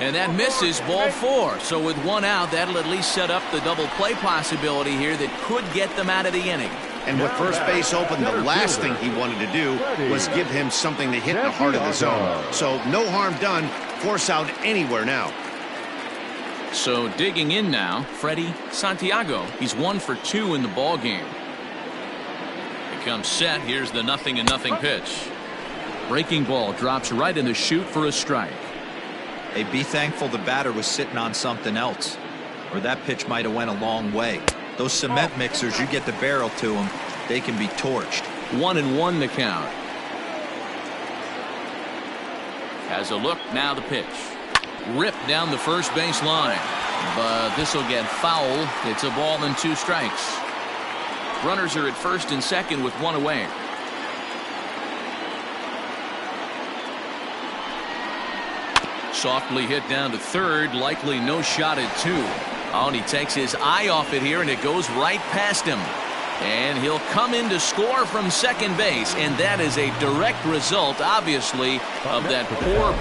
And that misses, ball 4. So with 1 out, that'll at least set up the double play possibility here that could get them out of the inning. And with first base open, the last thing he wanted to do was give him something to hit in the heart of the zone. So no harm done. Force out anywhere now. So digging in now, Freddie Santiago. He's 1 for 2 in the ball game. Becomes set. Here's the 0-0 pitch. Breaking ball drops right in the chute for a strike. Hey, be thankful the batter was sitting on something else, or that pitch might have went a long way. Those cement mixers, you get the barrel to them, they can be torched. 1-1 the count. Has a look, now the pitch. Ripped down the first base line, but this will get foul. It's a ball and 2 strikes. Runners are at first and second with 1 away. Softly hit down to third, likely no shot at 2. Oh, and he takes his eye off it here, and it goes right past him. And he'll come in to score from second base, and that is a direct result, obviously, of that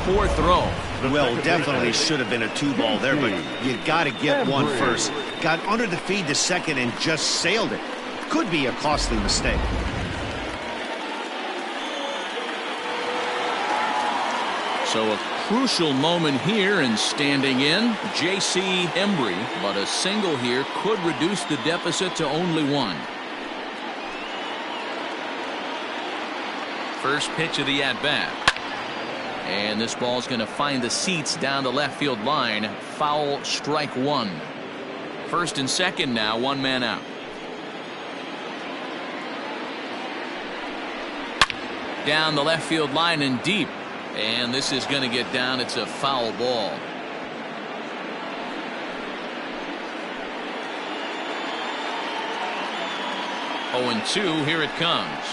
poor throw. Well, definitely should have been a 2-ball there, but you got to get 1 first. Got under the feed to second and just sailed it. Could be a costly mistake. So a crucial moment here, and standing in, J.C. Embry, but a single here could reduce the deficit to only 1. First pitch of the at-bat. And this ball's going to find the seats down the left field line. Foul, strike 1. First and second now, 1 man out. Down the left field line and deep. And this is going to get down. It's a foul ball. Oh, and 2. Here it comes.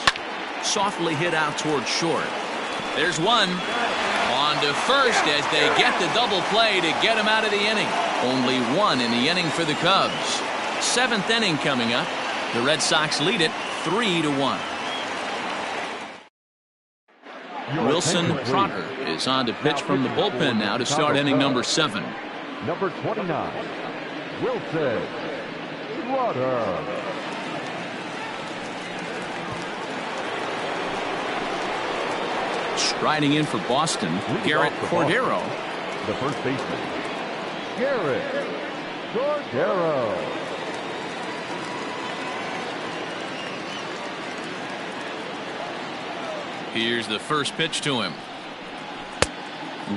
Softly hit out toward short. There's 1. On to first as they get the double play to get him out of the inning. Only 1 in the inning for the Cubs. 7th inning coming up. The Red Sox lead it 3-1. Wilson Trotter is on to pitch from the bullpen now to start inning number 7. Number 29, Wilson Trotter. Striding in for Boston, Garrett Cordero. The first baseman, Garrett Cordero. Here's the first pitch to him.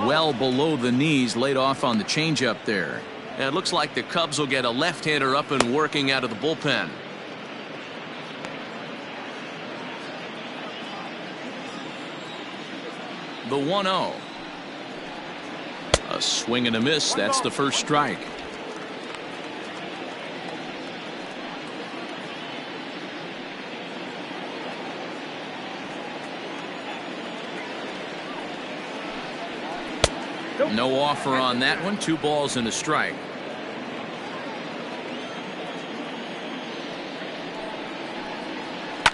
Well below the knees, laid off on the changeup there. And it looks like the Cubs will get a left-hander up and working out of the bullpen. The 1-0. A swing and a miss. That's the first strike. No offer on that one. 2 balls and a strike.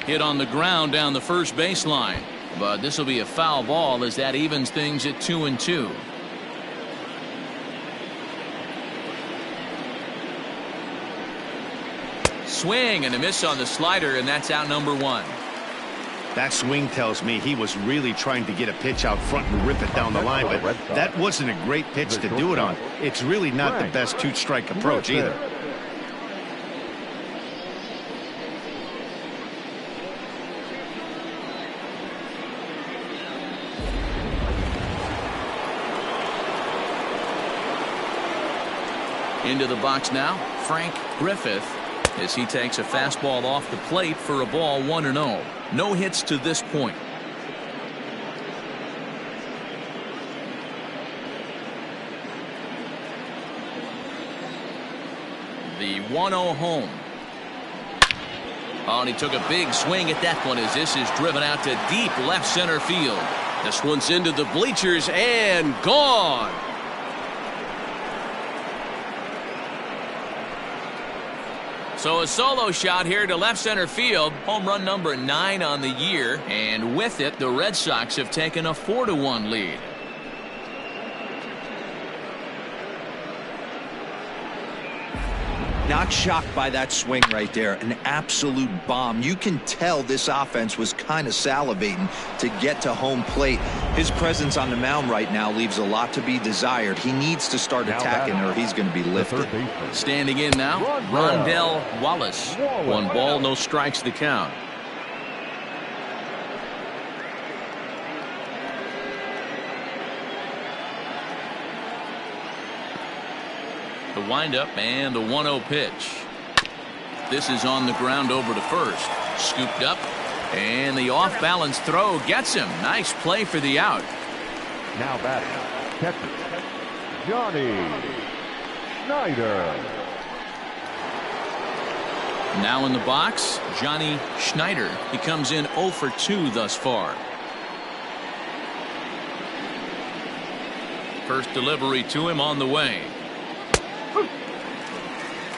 Hit on the ground down the first baseline. But this will be a foul ball as that evens things at 2-2. Swing and a miss on the slider, and that's out number 1. That swing tells me he was really trying to get a pitch out front and rip it down the line, but that wasn't a great pitch to do it on. It's really not the best 2-strike approach either. Into the box now, Frank Griffith, as he takes a fastball off the plate for a ball, 1-0. No hits to this point. The 1-0 home. Oh, and he took a big swing at that one as this is driven out to deep left center field. This one's into the bleachers and gone. So a solo shot here to left center field. Home run number 9 on the year. And with it, the Red Sox have taken a 4-1 lead. Not shocked by that swing right there. An absolute bomb. You can tell this offense was kind of salivating to get to home plate. His presence on the mound right now leaves a lot to be desired. He needs to start attacking or he's going to be lifted. Standing in now, Rondell Wallace. 1 ball, no strikes the count. The windup and the 1-0 pitch. This is on the ground over to first. Scooped up, and the off-balance throw gets him. Nice play for the out. Now batting, catcher, Johnny Schneider. Now in the box, Johnny Schneider. He comes in 0 for 2 thus far. First delivery to him on the way.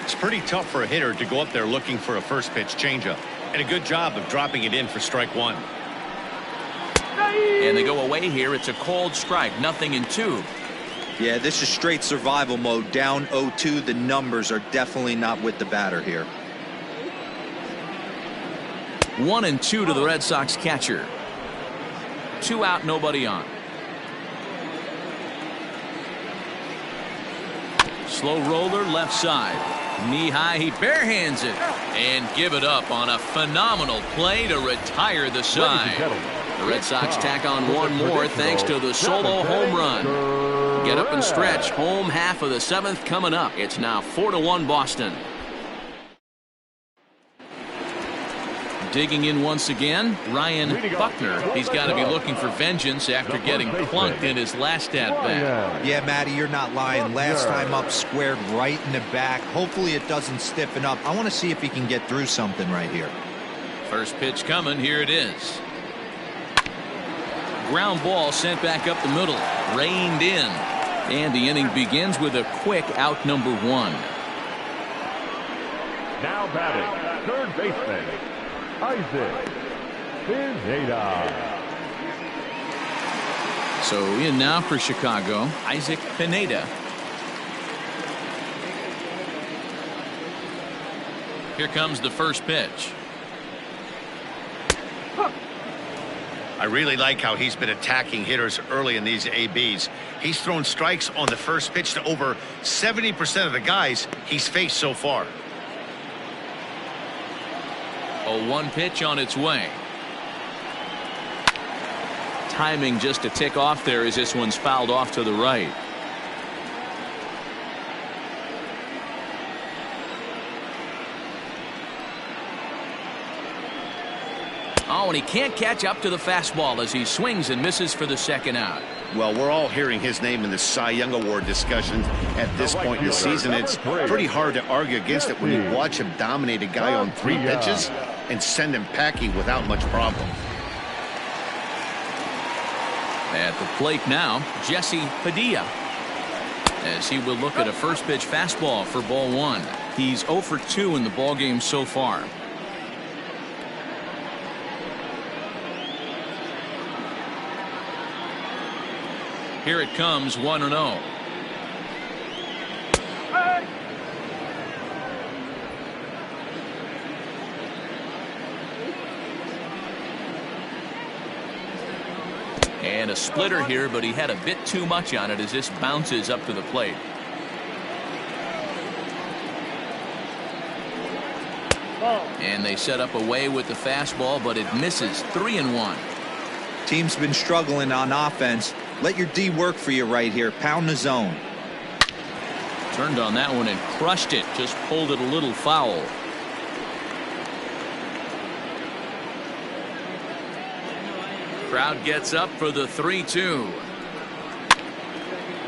It's pretty tough for a hitter to go up there looking for a first pitch changeup, and a good job of dropping it in for strike 1. And they go away here. It's a cold strike, 0-2. Yeah, this is straight survival mode. Down 0-2. The numbers are definitely not with the batter here. 1-2 to the Red Sox catcher. 2 out, nobody on. Slow roller left side. Knee high, he barehands it and give it up on a phenomenal play to retire the side. The Red Sox tack on 1 more thanks to the solo home run. Get up and stretch. Home half of the 7th coming up. It's now 4-1 Boston. Digging in once again, Ryan Buckner. He's got to be looking for vengeance after getting plunked in his last at-bat. Yeah, Matty, you're not lying. Last time up, squared right in the back. Hopefully it doesn't stiffen up. I want to see if he can get through something right here. First pitch coming. Here it is. Ground ball sent back up the middle. Reined in. And the inning begins with a quick out number 1. Now batting, third baseman, Isaac Pineda. So in now for Chicago, Isaac Pineda. Here comes the first pitch. I really like how he's been attacking hitters early in these ABs. He's thrown strikes on the first pitch to over 70% of the guys he's faced so far. A 1 pitch on its way. Timing just a tick off there as this one's fouled off to the right. Oh, and he can't catch up to the fastball as he swings and misses for the second out. Well, we're all hearing his name in the Cy Young Award discussions at this point in the season. It's pretty hard to argue against it when you watch him dominate a guy on 3 pitches and send him packing without much problem. At the plate now, Jesse Padilla, as he will look at a first pitch fastball for ball 1. He's 0 for 2 in the ballgame so far. Here it comes, 1-0. And a splitter here, but he had a bit too much on it as this bounces up to the plate. And they set up away with the fastball, but it misses. 3-1. Team's been struggling on offense. Let your D work for you right here. Pound the zone. Turned on that one and crushed it. Just pulled it a little foul. Crowd gets up for the 3-2.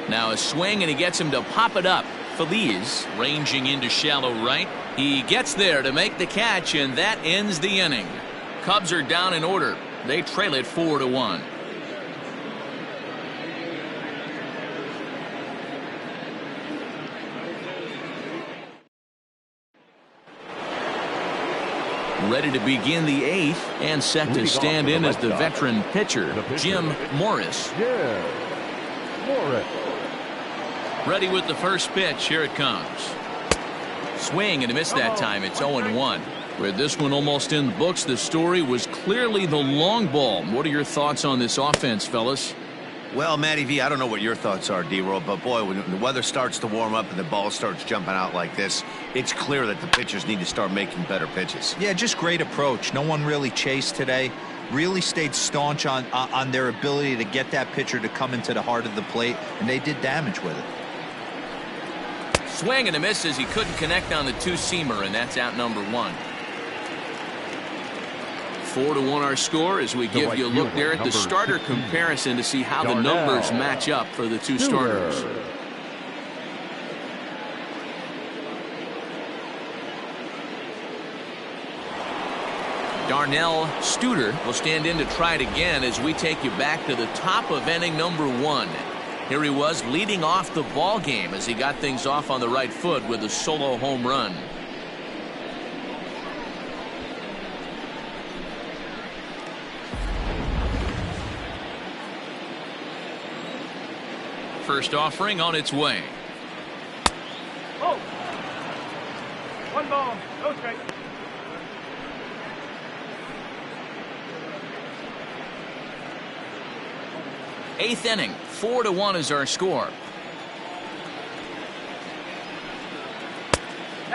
Now a swing, and he gets him to pop it up. Feliz ranging into shallow right. He gets there to make the catch, and that ends the inning. Cubs are down in order. They trail it 4-1. Ready to begin the 8th and set to stand in as the veteran pitcher, Jim Morris. Ready with the first pitch. Here it comes. Swing and a miss that time. It's 0-1. With this one almost in the books, the story was clearly the long ball. What are your thoughts on this offense, fellas? Well, Matty V, I don't know what your thoughts are, D-Roll, but boy, when the weather starts to warm up and the ball starts jumping out like this, it's clear that the pitchers need to start making better pitches. Yeah, just great approach. No one really chased today. Really stayed staunch on their ability to get that pitcher to come into the heart of the plate, and they did damage with it. Swing and a miss as he couldn't connect on the 2-seamer, and that's out number 1. 4-1 our score as we give you a look there at the starter comparison to see how the numbers match up for the 2 starters. Darnell Studer will stand in to try it again as we take you back to the top of inning number 1. Here he was leading off the ball game as he got things off on the right foot with a solo home run. First offering on its way. Oh. 1 ball, no strike. Eighth inning, 4-1 is our score.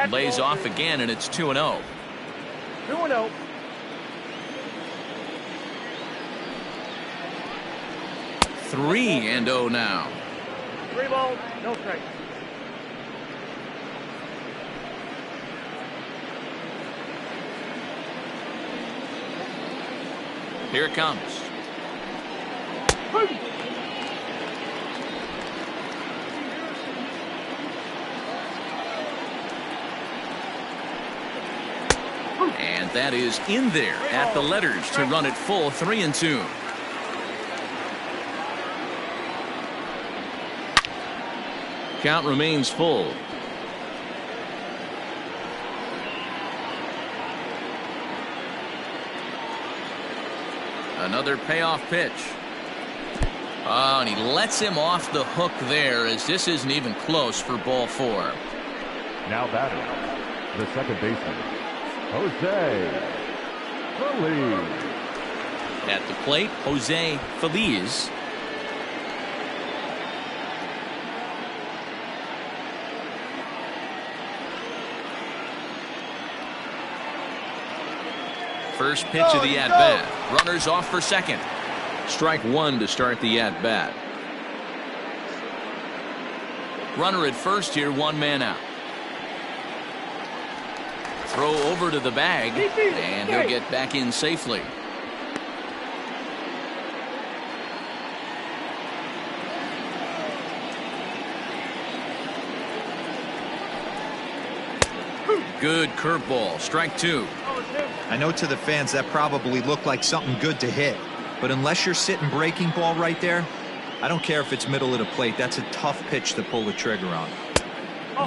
Lays off again, and it's 2-0. 2-0. 3-0 now. 3 balls, no strikes. Here it comes. And that is in there at the letters to run it full 3-2. Count remains full. Another payoff pitch. Oh, and he lets him off the hook there as this isn't even close for ball 4. Now batting, the second baseman, Jose Feliz. At the plate, Jose Feliz. First pitch of the at-bat. Runners off for second. Strike one to start the at-bat. Runner at first here, one man out. Throw over to the bag, and he'll get back in safely. Good curveball, strike two. I know to the fans that probably looked like something good to hit, but unless you're sitting breaking ball right there, I don't care if it's middle of the plate. That's a tough pitch to pull the trigger on.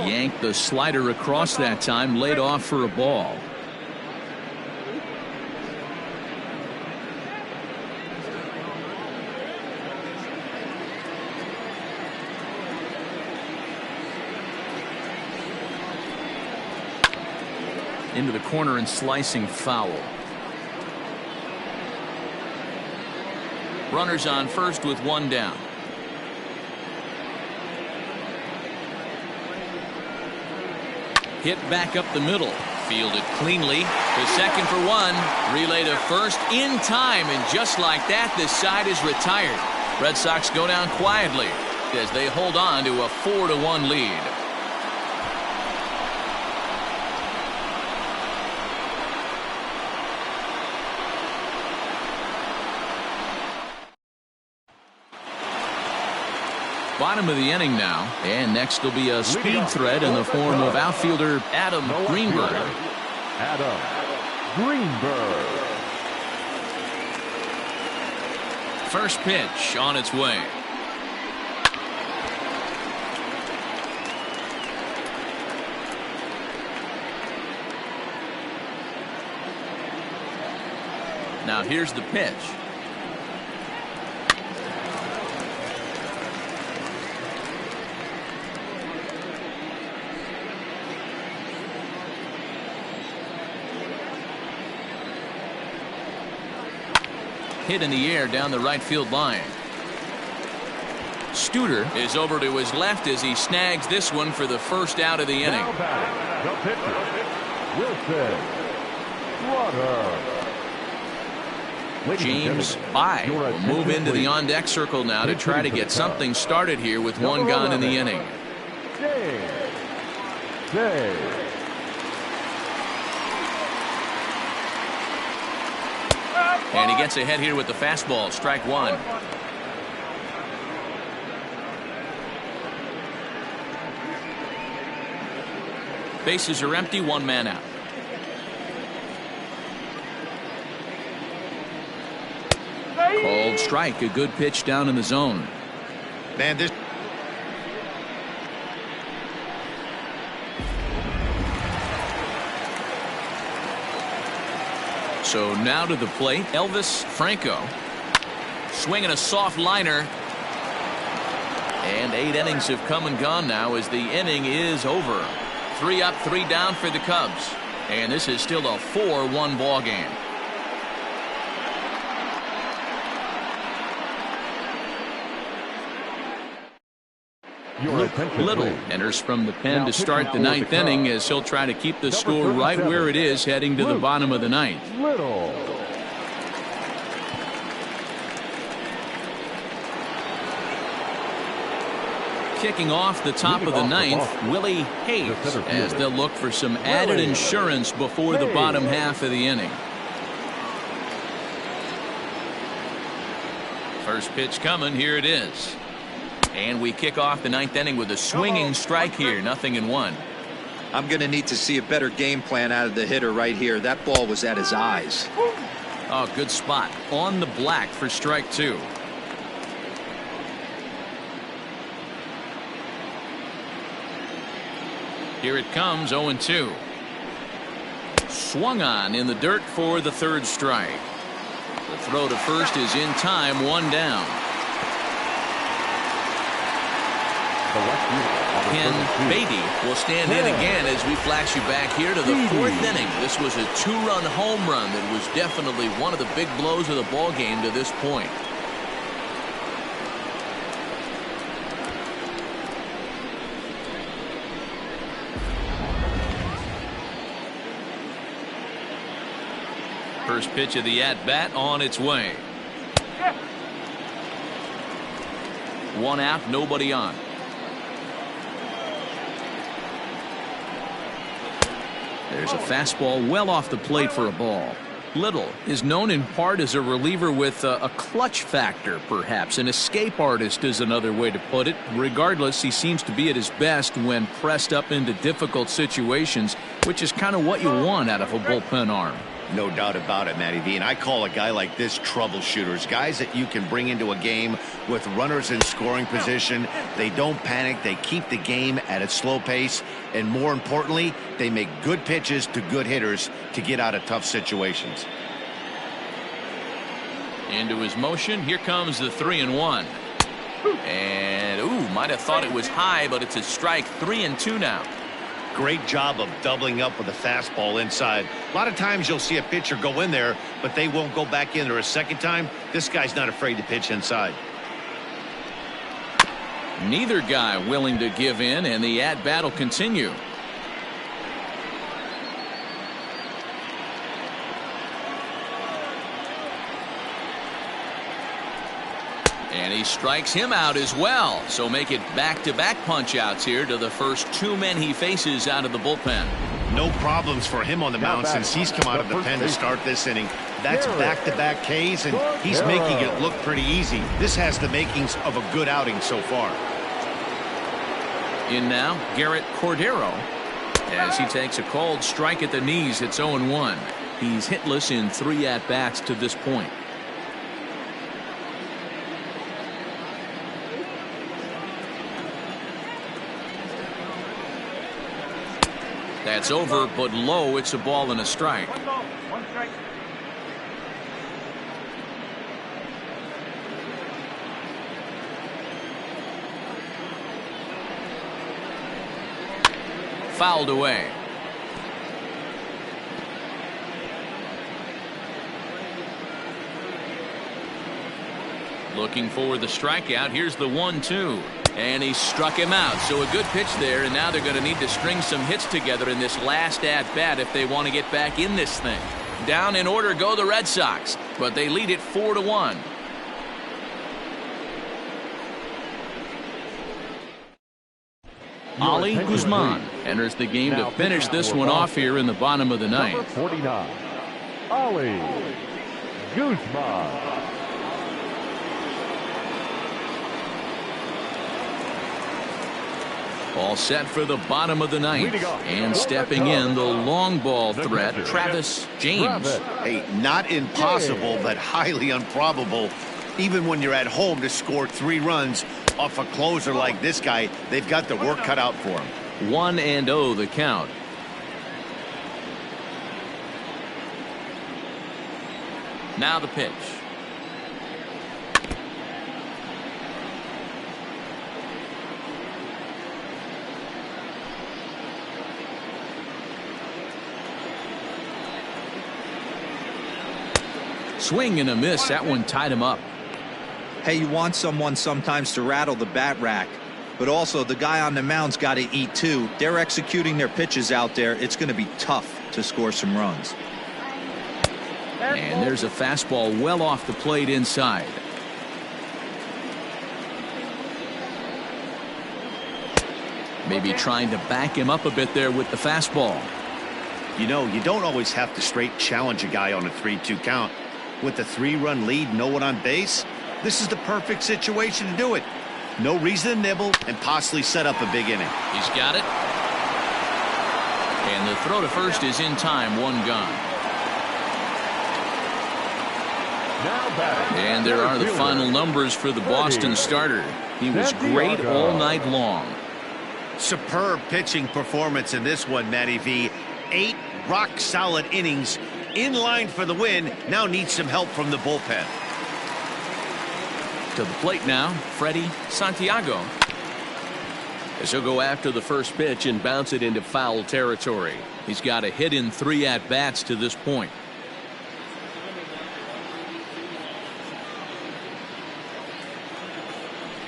Yanked the slider across that time, laid off for a ball. Into the corner and slicing foul. Runners on first with one down. Hit back up the middle. Fielded cleanly to second for one. Relay to first in time, and just like that, this side is retired. Red Sox go down quietly as they hold on to a 4-1 lead. Bottom of the inning now, and next will be a speed threat in the form of outfielder Adam Greenberg. Adam Greenberg. First pitch on its way. Now here's the pitch. Hit in the air down the right field line. Studer is over to his left as he snags this one for the first out of the inning. Now batting, the pitcher, Wilson Slaughter. James Bai will move into the on-deck circle now to try to get something started here with one gone in the inning. And he gets ahead here with the fastball, strike one. Bases are empty, one man out. Called strike, a good pitch down in the zone. Man, this. So now to the plate, Elvis Franco. Swinging a soft liner. And 8 innings have come and gone now as the inning is over. 3 up, 3 down for the Cubs. And this is still a 4-1 ball game. Luke Little enters from the pen to start the 9th inning as he'll try to keep the score right where it is heading to the bottom of the 9th. Little. Kicking off the top of the 9th, Willie Hayes, as they'll look for some added insurance before the bottom half of the inning. First pitch coming, here it is. And we kick off the 9th inning with a swinging strike here, 0-1. I'm going to need to see a better game plan out of the hitter right here. That ball was at his eyes. Oh, good spot on the black for strike 2. Here it comes, 0-2. Swung on in the dirt for the 3rd strike. The throw to first is in time, 1 down. The left fielder on the Ken 32. Beatty will stand in again as we flash you back here to the fourth inning. This was a two-run home run that was definitely one of the big blows of the ball game to this point. First pitch of the at-bat on its way. One out, nobody on. There's a fastball well off the plate for a ball. Little is known in part as a reliever with a clutch factor, perhaps. An escape artist is another way to put it. Regardless, he seems to be at his best when pressed up into difficult situations, which is kind of what you want out of a bullpen arm. No doubt about it, Matty V. And I call a guy like this troubleshooters. Guys that you can bring into a game with runners in scoring position. They don't panic. They keep the game at a slow pace. And more importantly, they make good pitches to good hitters to get out of tough situations. Into his motion. Here comes the 3-1. And, ooh, might have thought it was high, but it's a strike. 3-2 now. Great job of doubling up with a fastball inside. A lot of times you'll see a pitcher go in there, but they won't go back in there a second time. This guy's not afraid to pitch inside. Neither guy willing to give in, and the at-bat will continue. And he strikes him out as well. So make it back-to-back punch-outs here to the first two men he faces out of the bullpen. No problems for him on the mound since he's come out of the pen to start this inning. That's back-to-back Ks, and he's making it look pretty easy. This has the makings of a good outing so far. In now, Garrett Cordero. As he takes a cold strike at the knees, it's 0-1. He's hitless in 3 at-bats to this point. That's over, but low. It's a ball and a strike. 1 ball, 1 strike. Fouled away. Looking for the strikeout. Here's the 1-2. And he struck him out. So a good pitch there, and now they're going to need to string some hits together in this last at-bat if they want to get back in this thing. Down in order go the Red Sox, but they lead it 4-1. Ali Guzman enters the game to finish this one off here in the bottom of the ninth. Number 49, Ali Guzman. All set for the bottom of the ninth. And stepping in, the long ball threat, Travis James. Hey, not impossible, but highly improbable. Even when you're at home to score 3 runs off a closer like this guy, they've got the work cut out for him. 1-0 the count. Now the pitch. Swing and a miss. That one tied him up. Hey, you want someone sometimes to rattle the bat rack, but also the guy on the mound's got to eat too. They're executing their pitches out there. It's going to be tough to score some runs. And there's a fastball well off the plate inside. Maybe trying to back him up a bit there with the fastball. You know, you don't always have to straight challenge a guy on a 3-2 count. With the 3-run lead, no one on base, this is the perfect situation to do it. No reason to nibble and possibly set up a big inning. He's got it. And the throw to first is in time. 1 gone. And there are the final numbers for the Boston starter. He was great all night long. Superb pitching performance in this one, Matty V. 8 rock-solid innings. In line for the win. Now needs some help from the bullpen. To the plate now, Freddie Santiago. As he'll go after the first pitch and bounce it into foul territory. He's got a hit in 3 at-bats to this point.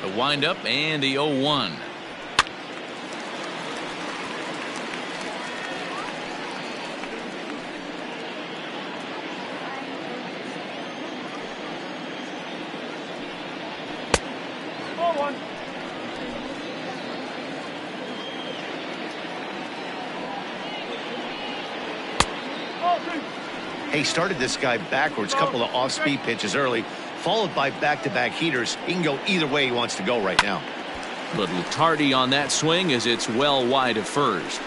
The windup and the 0-1. He started this guy backwards, couple of off-speed pitches early, followed by back-to-back heaters. He can go either way he wants to go right now. Little tardy on that swing as it's well wide of first.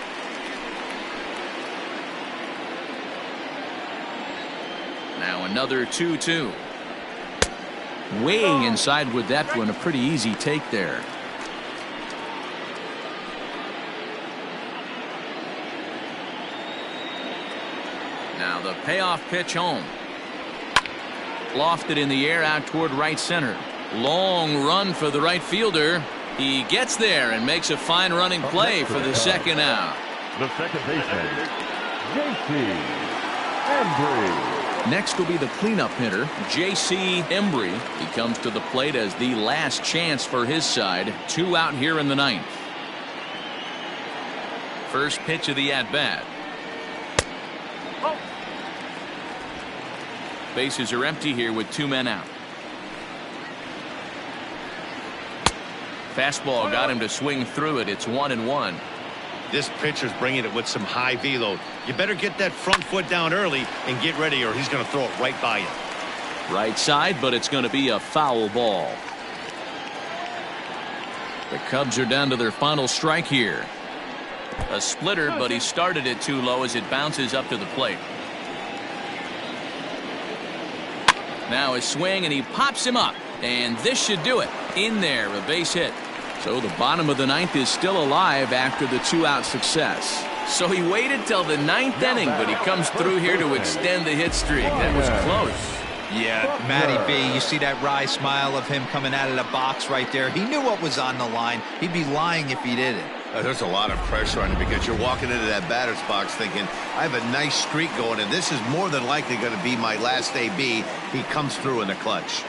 Now another 2-2. Way inside with that one. A pretty easy take there. Now the payoff pitch home. Lofted in the air out toward right center. Long run for the right fielder. He gets there and makes a fine running play for the second out. The second baseman, J.C. Embry. Next will be the cleanup hitter, J.C. Embry. He comes to the plate as the last chance for his side. 2 out here in the 9th. First pitch of the at-bat. Bases are empty here with 2 men out. Fastball got him to swing through it. It's 1-1. This pitcher's bringing it with some high velo. You better get that front foot down early and get ready, or he's going to throw it right by you. Right side, but it's going to be a foul ball. The Cubs are down to their final strike here. A splitter, but he started it too low as it bounces up to the plate. Now a swing, and he pops him up, and this should do it. In there, a base hit. So the bottom of the 9th is still alive after the 2-out success. So he waited till the 9th inning, but he comes through here to extend the hit streak. That was close. Yeah, Matty B, you see that wry smile of him coming out of the box right there. He knew what was on the line. He'd be lying if he didn't. There's a lot of pressure on him because you're walking into that batter's box thinking, I have a nice streak going, and this is more than likely going to be my last AB. He comes through in the clutch.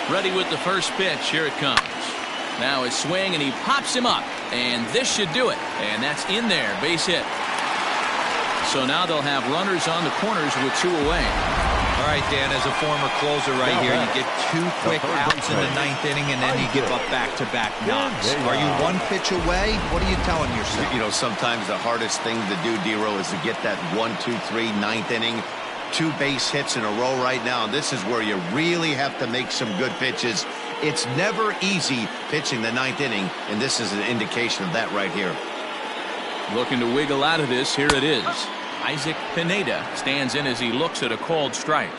Ready with the first pitch. Here it comes. Now his swing, and he pops him up, and this should do it. And that's in there, base hit. So now they'll have runners on the corners with 2 away. All right, Dan, as a former closer right here, you get 2 quick outs in the 9th inning, and then you give up back-to-back knocks. Are you 1 pitch away? What are you telling yourself? You know, sometimes the hardest thing to do, D-Row, is to get that 1, 2, 3, 9th inning. 2 base hits in a row right now. This is where you really have to make some good pitches. It's never easy pitching the 9th inning, and this is an indication of that right here. Looking to wiggle out of this. Here it is. Isaac Pineda stands in as he looks at a called strike.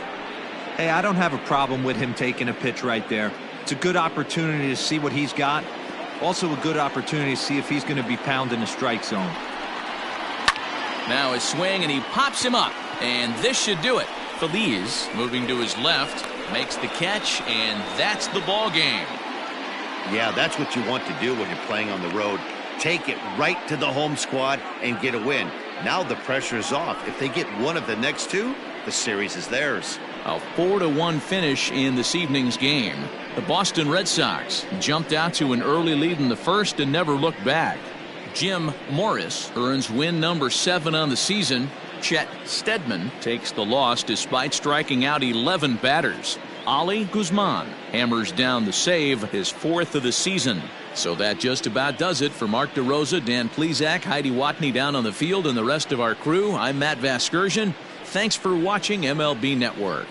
Hey, I don't have a problem with him taking a pitch right there. It's a good opportunity to see what he's got. Also a good opportunity to see if he's going to be pounding the strike zone. Now a swing, and he pops him up, and this should do it. Feliz moving to his left, makes the catch, and that's the ball game. Yeah, that's what you want to do when you're playing on the road. Take it right to the home squad and get a win. Now the pressure is off. If they get one of the next 2, the series is theirs. A 4-1 finish in this evening's game. The Boston Red Sox jumped out to an early lead in the first and never looked back. Jim Morris earns win number 7 on the season. Chet Steadman takes the loss despite striking out 11 batters. Ali Guzman hammers down the save, his 4th of the season. So that just about does it for Mark DeRosa, Dan Plesac, Heidi Watney down on the field, and the rest of our crew. I'm Matt Vasgersian. Thanks for watching MLB Network.